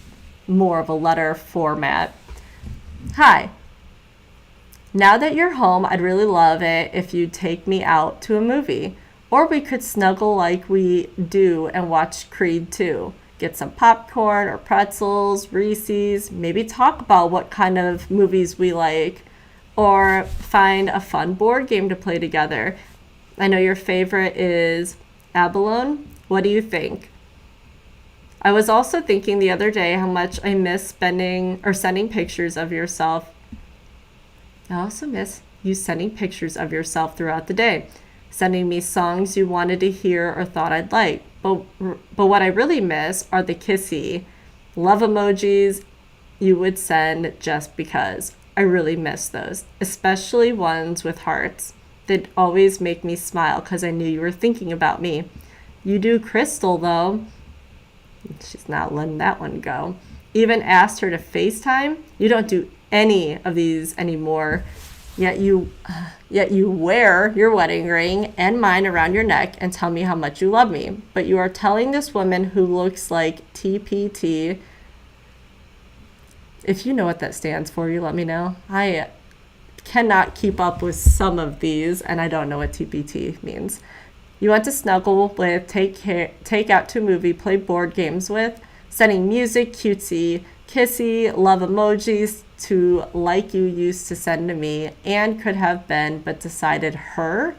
more of a letter format. Hi. Now that you're home, I'd really love it if you'd take me out to a movie. Or we could snuggle like we do and watch Creed 2. Get some popcorn or pretzels, Reese's, maybe talk about what kind of movies we like. Or find a fun board game to play together. I know your favorite is Abalone. What do you think? I was also thinking the other day how much I miss sending pictures of yourself. I also miss you sending pictures of yourself throughout the day. Sending me songs you wanted to hear or thought I'd like. But what I really miss are the kissy love emojis you would send just because. I really miss those, especially ones with hearts. They'd always make me smile because I knew you were thinking about me. You do Crystal, though. She's not letting that one go. Even asked her to FaceTime. You don't do any of these anymore. Yet you wear your wedding ring and mine around your neck and tell me how much you love me. But you are telling this woman who looks like TPT. If you know what that stands for, you let me know. I cannot keep up with some of these, and I don't know what TPT means. You want to snuggle with, take out to a movie, play board games with, sending music, cutesy, kissy, love emojis to like you used to send to me, and could have been, but decided her,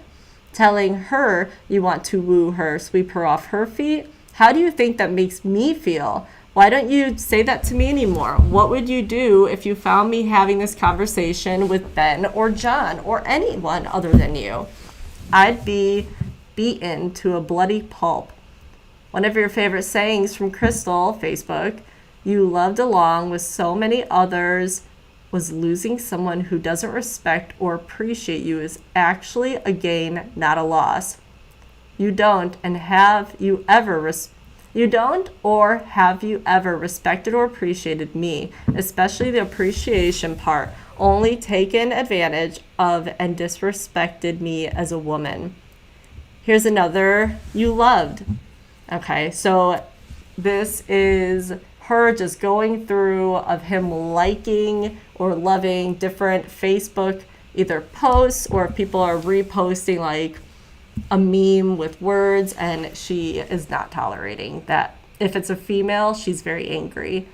telling her you want to woo her, sweep her off her feet. How do you think that makes me feel? Why don't you say that to me anymore? What would you do if you found me having this conversation with Ben or John or anyone other than you? I'd be beaten to a bloody pulp. One of your favorite sayings from Crystal, Facebook, you loved along with so many others was losing someone who doesn't respect or appreciate you is actually a gain, not a loss. You don't, and have you ever you don't or have you ever respected or appreciated me, especially the appreciation part, only taken advantage of and disrespected me as a woman. Here's another you loved. Okay, so this is her just going through of him liking or loving different Facebook either posts, or people are reposting like a meme with words, and she is not tolerating that. If it's a female, she's very angry.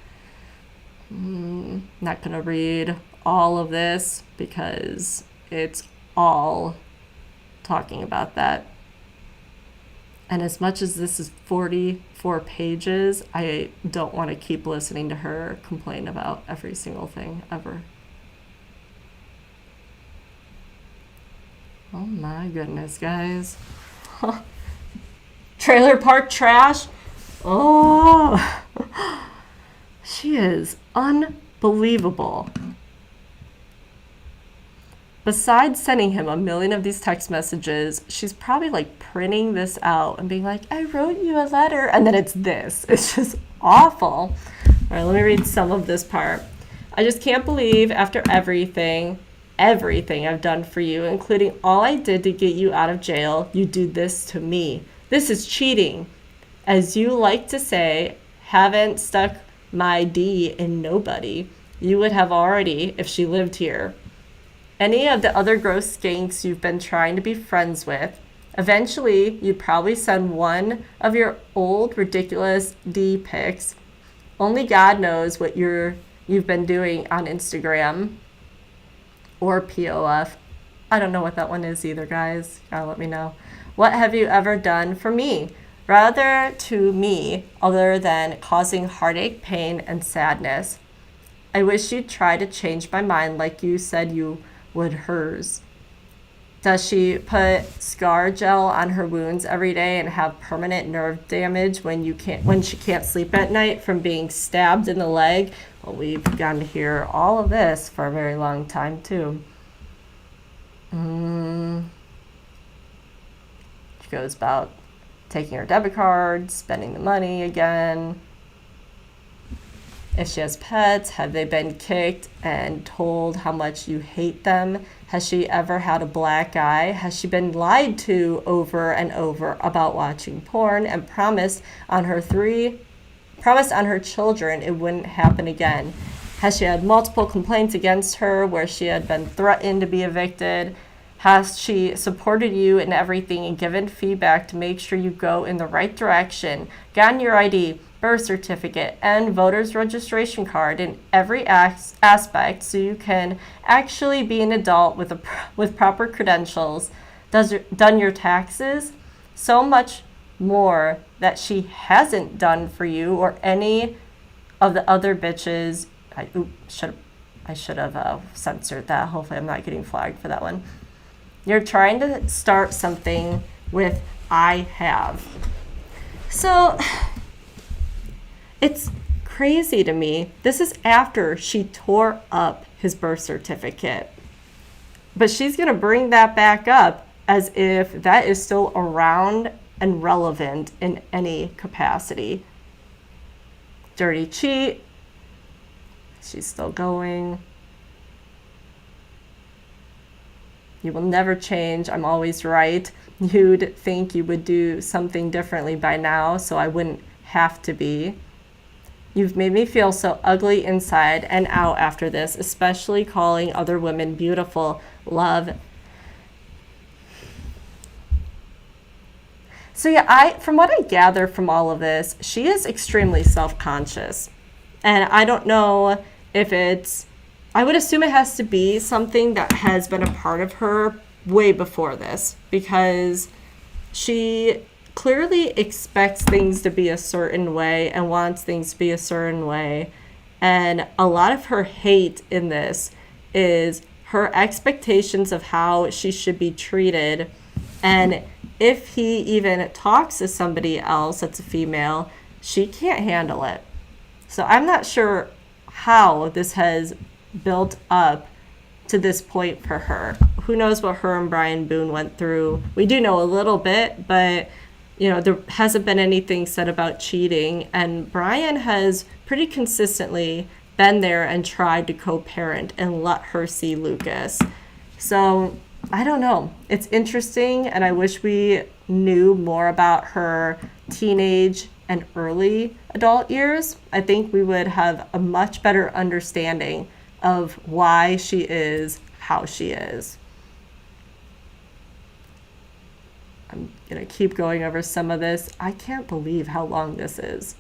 Not gonna read all of this because it's all talking about that. And as much as this is 44 pages, I don't want to keep listening to her complain about every single thing ever. Oh my goodness, guys. Trailer park trash. Oh, she is unbelievable. Besides sending him a million of these text messages, she's probably like printing this out and being like, I wrote you a letter. And then it's this. It's just awful. All right, let me read some of this part. I just can't believe after everything I've done for you, including all I did to get you out of jail, you do this to me. This is cheating. As you like to say, haven't stuck my D in nobody. You would have already if she lived here. Any of the other gross skanks you've been trying to be friends with, eventually you'd probably send one of your old ridiculous D pics. Only God knows what you've been doing on Instagram or POF. I don't know what that one is either, guys. Gotta let me know. What have you ever done for me? Rather to me, other than causing heartache, pain, and sadness. I wish you'd try to change my mind like you said you would hers. Does she put scar gel on her wounds every day and have permanent nerve damage when she can't sleep at night from being stabbed in the leg? Well, we've gotten to hear all of this for a very long time too. She goes about taking her debit card, spending the money again. If she has pets, have they been kicked and told how much you hate them? Has she ever had a black eye? Has she been lied to over and over about watching porn and promised on her children it wouldn't happen again? Has she had multiple complaints against her where she had been threatened to be evicted? Has she supported you in everything and given feedback to make sure you go in the right direction? Gotten your ID, birth certificate, and voter's registration card in every aspect so you can actually be an adult with proper credentials? Done your taxes? So much more that she hasn't done for you or any of the other bitches. I should have censored that. Hopefully I'm not getting flagged for that one. You're trying to start something with I have. So it's crazy to me. This is after she tore up his birth certificate. But she's going to bring that back up as if that is still around and relevant in any capacity. Dirty cheat. She's still going. You will never change. I'm always right. You'd think you would do something differently by now, so I wouldn't have to be. You've made me feel so ugly inside and out after this, especially calling other women beautiful. Love. So yeah, from what I gather from all of this, she is extremely self-conscious. And I don't know if I would assume it has to be something that has been a part of her way before this, because she clearly expects things to be a certain way and wants things to be a certain way. And a lot of her hate in this is her expectations of how she should be treated. And if he even talks to somebody else that's a female, she can't handle it. So I'm not sure how this has built up to this point for her. Who knows what her and Brian Boone went through? We do know a little bit, but there hasn't been anything said about cheating, and Brian has pretty consistently been there and tried to co-parent and let her see Lucas. So I don't know. It's interesting, and I wish we knew more about her teenage and early adult years. I think we would have a much better understanding of why she is how she is. I'm going to keep going over some of this. I can't believe how long this is.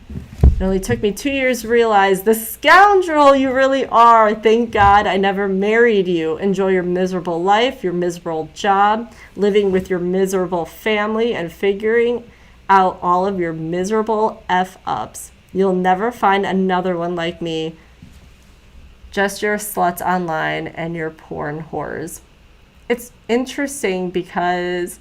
It only took me 2 years to realize the scoundrel you really are. Thank God I never married you. Enjoy your miserable life, your miserable job, living with your miserable family, and figuring out all of your miserable F-ups. You'll never find another one like me. Just your sluts online and your porn whores. It's interesting because,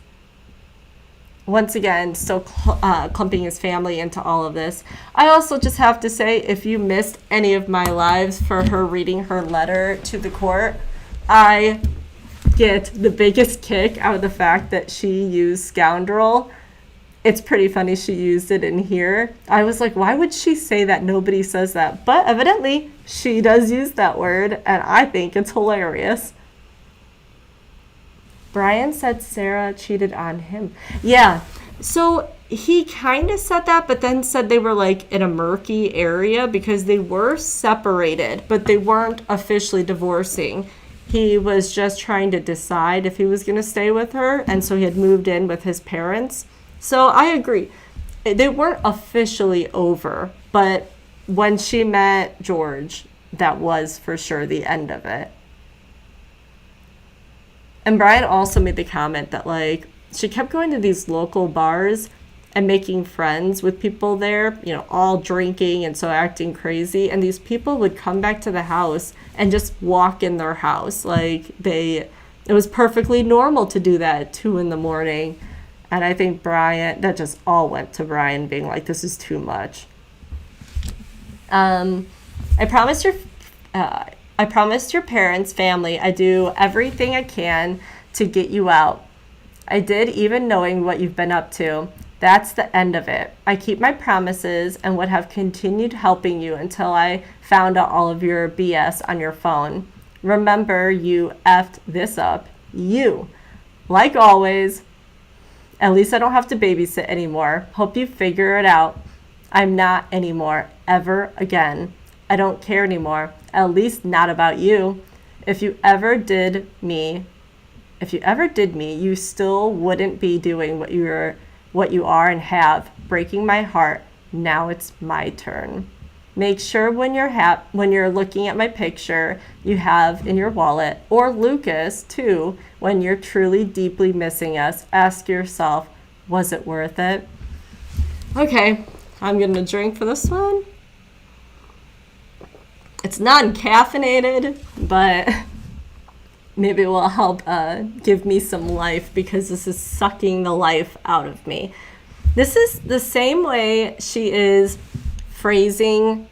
once again, still clumping his family into all of this. I also just have to say, if you missed any of my lives for her reading her letter to the court, I get the biggest kick out of the fact that she used scoundrel. It's pretty funny she used it in here. I was like, why would she say that? Nobody says that. But evidently, she does use that word, and I think it's hilarious. Brian said Sarah cheated on him. Yeah, so he kind of said that, but then said they were like in a murky area because they were separated, but they weren't officially divorcing. He was just trying to decide if he was going to stay with her, and so he had moved in with his parents. So I agree. They weren't officially over, but when she met George, that was for sure the end of it. And Brian also made the comment that, like, she kept going to these local bars and making friends with people there, all drinking and so acting crazy. And these people would come back to the house and just walk in their house. Like, it was perfectly normal to do that at 2 a.m. And I think that just all went to Brian being like, this is too much. I promised your parents, family, I do everything I can to get you out. I did, even knowing what you've been up to. That's the end of it. I keep my promises and would have continued helping you until I found out all of your BS on your phone. Remember, you effed this up. You. Like always. At least I don't have to babysit anymore. Hope you figure it out. I'm not anymore. Ever again. I don't care anymore. At least not about you. If you ever did me, you still wouldn't be doing what you are and have, breaking my heart. Now it's my turn. Make sure when you're looking at my picture you have in your wallet, or Lucas too, when you're truly deeply missing us, ask yourself, was it worth it? Okay, I'm gonna drink for this one. It's non-caffeinated, but maybe it will help give me some life, because this is sucking the life out of me. This is the same way she is phrasing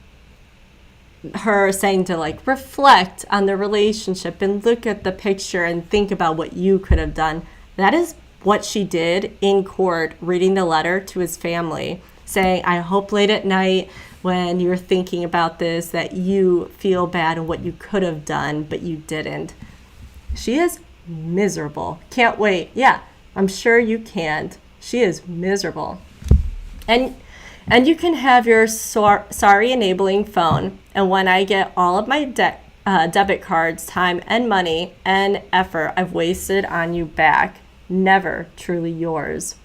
her, saying to like reflect on the relationship and look at the picture and think about what you could have done. That is what she did in court, reading the letter to his family, saying, I hope late at night when you're thinking about this that you feel bad and what you could have done, but you didn't. She is miserable. Can't wait. Yeah, I'm sure you can't. She is miserable. And you can have your sorry enabling phone. And when I get all of my debit cards, time and money and effort I've wasted on you back, never truly yours.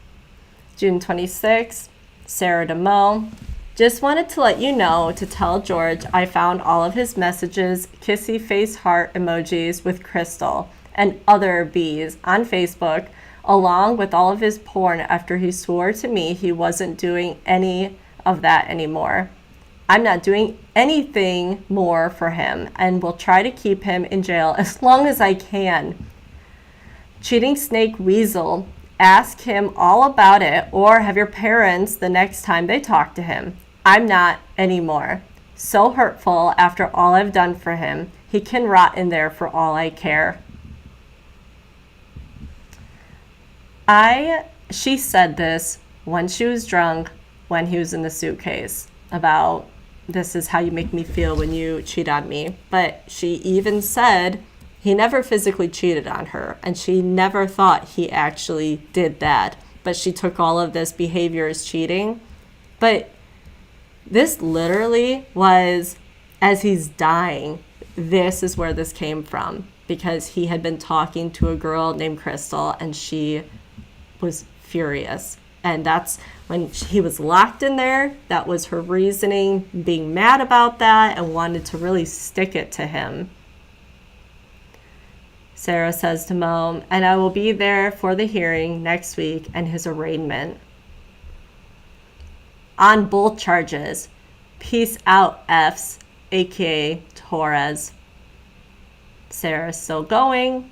June 26th, Sarah Boone. Just wanted to let you know to tell George I found all of his messages, kissy face heart emojis with Crystal and other bees on Facebook, along with all of his porn, after he swore to me he wasn't doing any of that anymore. I'm not doing anything more for him and will try to keep him in jail as long as I can. Cheating snake weasel, ask him all about it or have your parents the next time they talk to him. I'm not anymore. So hurtful after all I've done for him. He can rot in there for all I care. She said this when she was drunk, when he was in the suitcase, about this is how you make me feel when you cheat on me. But she even said he never physically cheated on her, and she never thought he actually did that. But she took all of this behavior as cheating. But this literally was, as he's dying, this is where this came from, because he had been talking to a girl named Crystal, and she was furious. And that's when he was locked in there. That was her reasoning, being mad about that and wanted to really stick it to him. Sarah says to Mo, and I will be there for the hearing next week and his arraignment. On both charges. Peace out, Fs, aka Torres. Sarah's still going.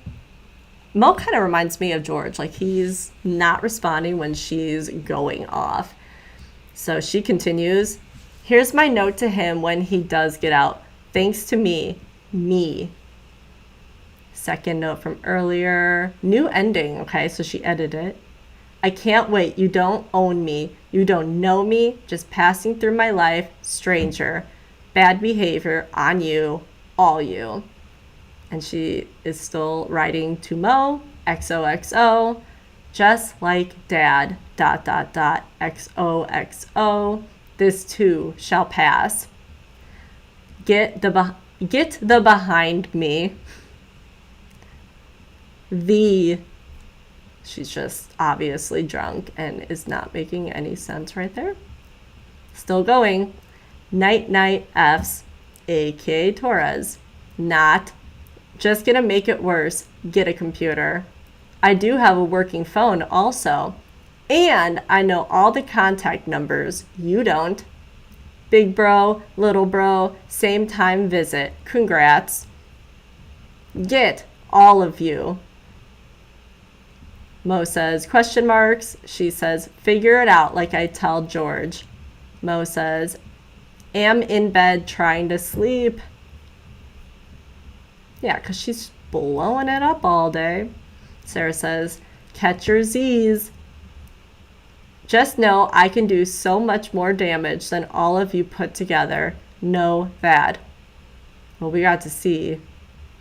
Mo kind of reminds me of George, like he's not responding when she's going off. So she continues, here's my note to him when he does get out. Thanks to me. Second note from earlier. New ending, okay, so she edited it. I can't wait. You don't own me. You don't know me. Just passing through my life. Stranger. Bad behavior on you. All you. And she is still writing to Mo, XOXO, just like dad, ... XOXO, this too shall pass. Get the behind me. She's just obviously drunk and is not making any sense right there. Still going. Night Fs, aka Torres. Not. Just gonna make it worse. Get a computer. I do have a working phone also. And I know all the contact numbers. You don't. Big bro, little bro, same time visit. Congrats. Get all of you. Mo says, question marks. She says, figure it out like I tell George. Mo says, am in bed trying to sleep. Yeah, because she's blowing it up all day. Sarah says, catch your Z's. Just know I can do so much more damage than all of you put together. Know that. Well, we got to see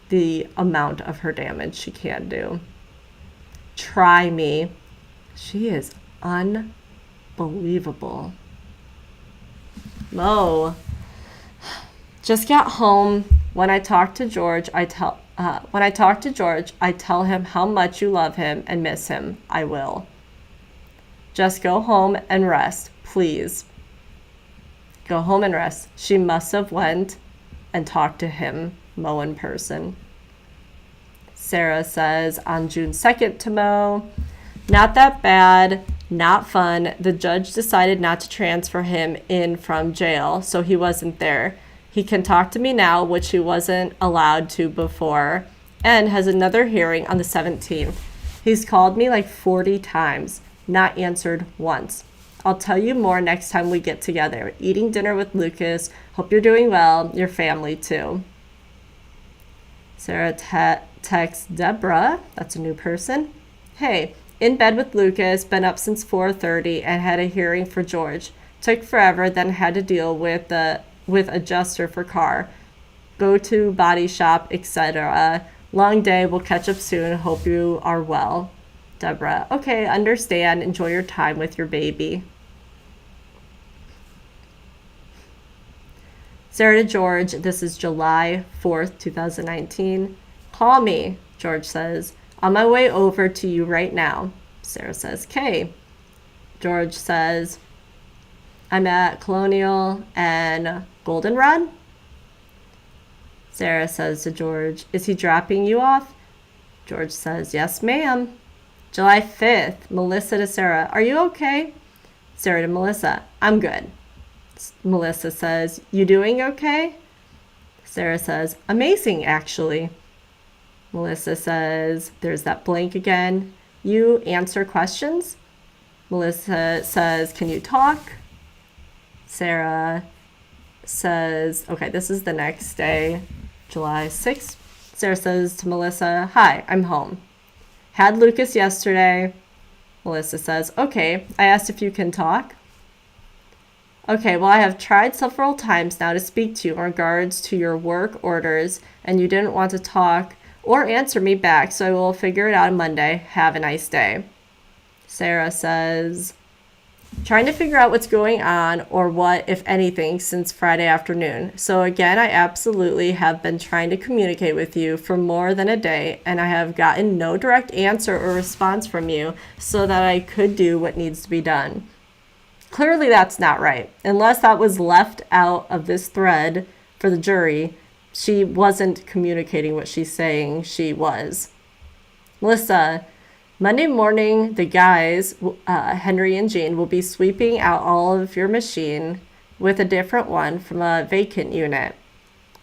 the amount of her damage she can do. Try me. She is unbelievable. Mo. Just got home. When I talk to George, I tell him how much you love him and miss him. I will. Just go home and rest, please. Go home and rest. She must have went and talked to him, Mo, in person. Sarah says on June 2nd to Mo, not that bad, not fun. The judge decided not to transfer him in from jail, so he wasn't there. He can talk to me now, which he wasn't allowed to before, and has another hearing on the 17th. He's called me like 40 times, not answered once. I'll tell you more next time we get together. Eating dinner with Lucas. Hope you're doing well. Your family too. Sarah texts Deborah. That's a new person. Hey, in bed with Lucas. Been up since 4:30 and had a hearing for George. Took forever, then had to deal with adjuster for car. Go to body shop, etc. Long day. We'll catch up soon. Hope you are well. Deborah. Okay, understand. Enjoy your time with your baby. Sarah to George. This is July 4th, 2019. Call me, George says. On my way over to you right now. Sarah says, "K." George says, I'm at Colonial and Goldenrod. Sarah says to George, is he dropping you off? George says, yes, ma'am. July 5th, Melissa to Sarah, are you okay? Sarah to Melissa, I'm good. Melissa says, you doing okay? Sarah says, amazing, actually. Melissa says, there's that blank again. You answer questions? Melissa says, can you talk? Sarah says, okay, this is the next day, July 6th. Sarah says to Melissa, hi, I'm home. Had Lucas yesterday. Melissa says, okay, I asked if you can talk. Okay, well, I have tried several times now to speak to you in regards to your work orders, and you didn't want to talk or answer me back, so I will figure it out on Monday. Have a nice day. Sarah says, trying to figure out what's going on or what, if anything, since Friday afternoon. So again, I absolutely have been trying to communicate with you for more than a day, and I have gotten no direct answer or response from you so that I could do what needs to be done. Clearly that's not right. Unless that was left out of this thread for the jury, she wasn't communicating what she's saying she was. Melissa, Monday morning, the guys, Henry and Jean, will be sweeping out all of your machine with a different one from a vacant unit.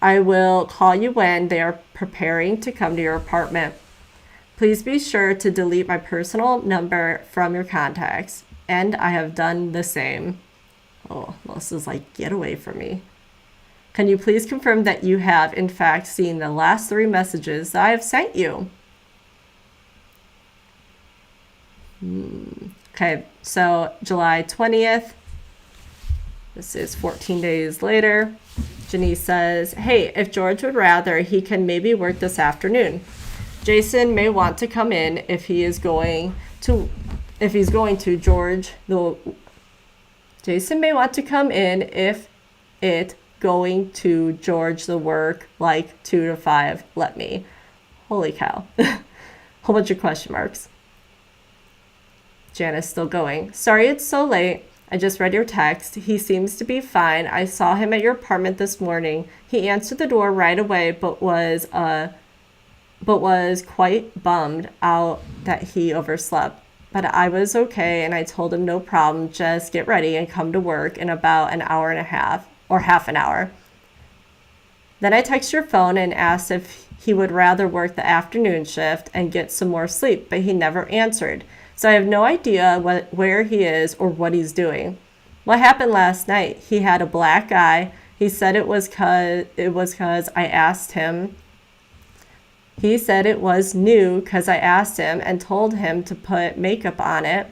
I will call you when they are preparing to come to your apartment. Please be sure to delete my personal number from your contacts. And I have done the same. Oh, Melissa's like, get away from me. Can you please confirm that you have, in fact, seen the last 3 messages that I have sent you? Okay, so July 20th. This is 14 days later. Janice says, hey, if George would rather, he can maybe work this afternoon. Jason may want to come in if he is going to. Jason may want to come in if it going to George the work like 2 to 5. Let me. Holy cow. Whole bunch of question marks. Janice still going. Sorry it's so late. I just read your text. He seems to be fine. I saw him at your apartment this morning. He answered the door right away, but was quite bummed out that he overslept. But I was okay, and I told him no problem, just get ready and come to work in about an hour and a half, or half an hour. Then I texted your phone and asked if he would rather work the afternoon shift and get some more sleep, but he never answered. So I have no idea where he is or what he's doing. What happened last night? He had a black eye. He said it was 'cause I asked him. He said it was new because I asked him and told him to put makeup on it.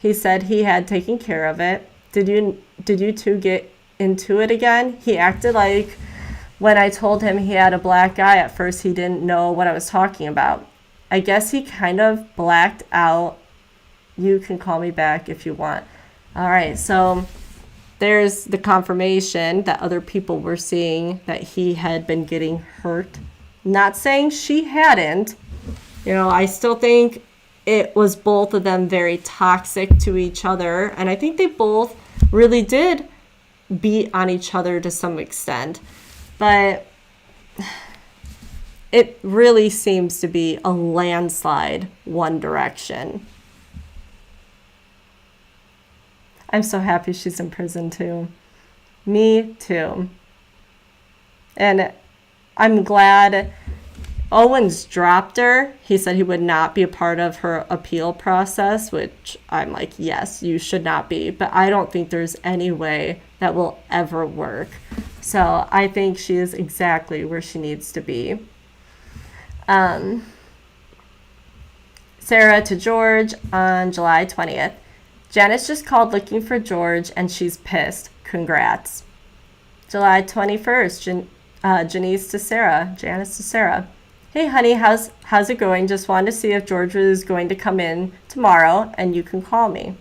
He said he had taken care of it. Did you two get into it again? He acted like when I told him he had a black eye at first he didn't know what I was talking about. I guess he kind of blacked out. You can call me back if you want. All right, so there's the confirmation that other people were seeing that he had been getting hurt. Not saying she hadn't. I still think it was both of them very toxic to each other. And I think they both really did beat on each other to some extent. But it really seems to be a landslide one direction. I'm so happy she's in prison too. Me too. And I'm glad Owens dropped her. He said he would not be a part of her appeal process, which I'm like, yes, you should not be. But I don't think there's any way that will ever work. So I think she is exactly where she needs to be. Sarah to George on July 20th. Janice just called looking for George and she's pissed. Congrats. July 21st. Janice to Sarah. Hey honey, how's it going? Just wanted to see if George was going to come in tomorrow and you can call me.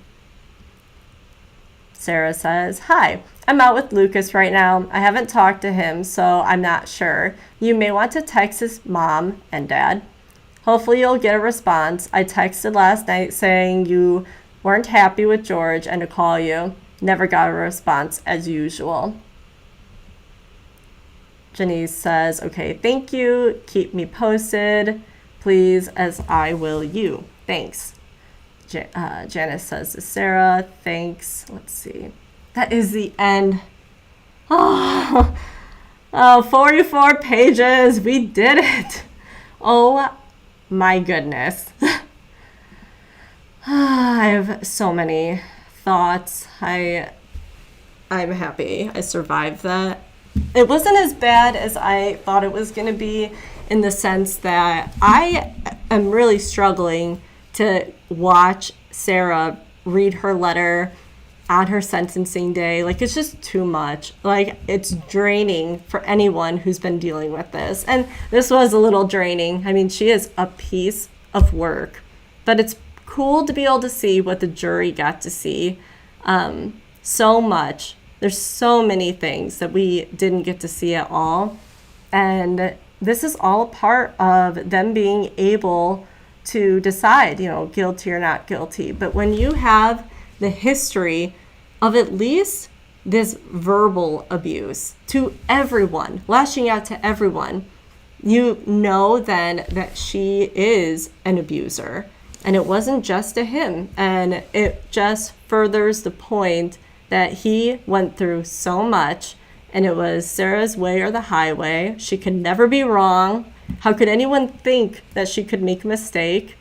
Sarah says, hi, I'm out with Lucas right now. I haven't talked to him, so I'm not sure. You may want to text his mom and dad. Hopefully you'll get a response. I texted last night saying you weren't happy with George and to call you. Never got a response as usual. Janice says, okay, thank you. Keep me posted, please, as I will you. Thanks. Janice says to Sarah, thanks. Let's see. That is the end. Oh, 44 pages. We did it. Oh, my goodness. I have so many thoughts. I'm happy I survived that. It wasn't as bad as I thought it was going to be, in the sense that I am really struggling to watch Sarah read her letter on her sentencing day. Like, it's just too much. Like, it's draining for anyone who's been dealing with this. And this was a little draining. I mean, she is a piece of work, but it's cool to be able to see what the jury got to see. So much. There's so many things that we didn't get to see at all. And this is all part of them being able to decide, guilty or not guilty. But when you have the history of at least this verbal abuse to everyone, lashing out to everyone, you know then that she is an abuser. And it wasn't just to him. And it just furthers the point that he went through so much, and it was Sarah's way or the highway. She could never be wrong. How could anyone think that she could make a mistake?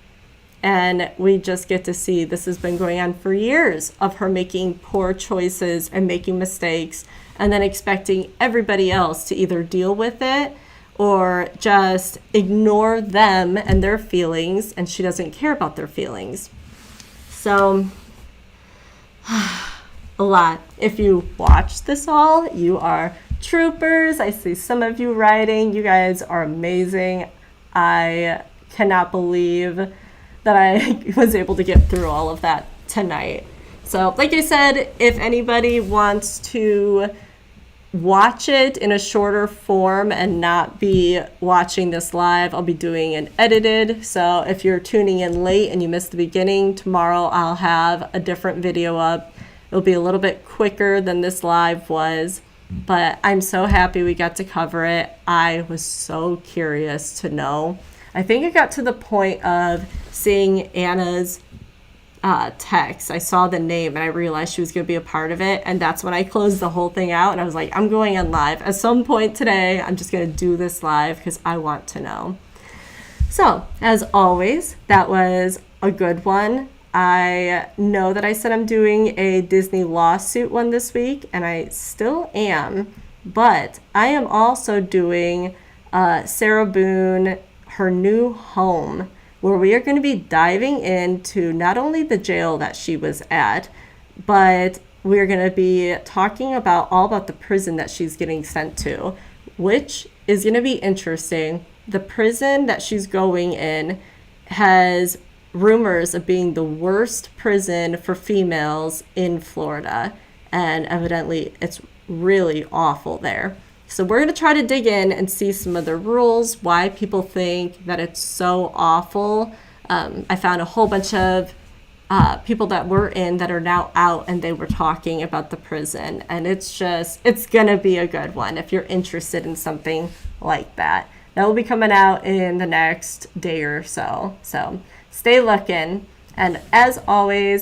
And we just get to see this has been going on for years, of her making poor choices and making mistakes, and then expecting everybody else to either deal with it or just ignore them and their feelings, and she doesn't care about their feelings. So a lot. If you watch this all, you are troopers. I see some of you writing. You guys are amazing. I cannot believe that I was able to get through all of that tonight. So, like I said, if anybody wants to watch it in a shorter form and not be watching this live, I'll be doing an edited. So if you're tuning in late and you missed the beginning, tomorrow I'll have a different video up. It'll be a little bit quicker than this live was, but I'm so happy we got to cover it. I was so curious to know. I think it got to the point of seeing Anna's text. I saw the name and I realized she was going to be a part of it, and that's when I closed the whole thing out and I was like, I'm going on live. At some point today, I'm just going to do this live because I want to know. So, as always, that was a good one. I know that I said I'm doing a Disney lawsuit one this week, and I still am, but I am also doing Sarah Boone, her new home, where we are going to be diving into not only the jail that she was at, but we're going to be talking about all about the prison that she's getting sent to, which is going to be interesting. The prison that she's going in has rumors of being the worst prison for females in Florida, and evidently it's really awful there. So we're going to try to dig in and see some of the rules, why people think that it's so awful. I found a whole bunch of people that were in that are now out, and they were talking about the prison, and it's going to be a good one if you're interested in something like that. That will be coming out in the next day or so. So stay looking. And as always,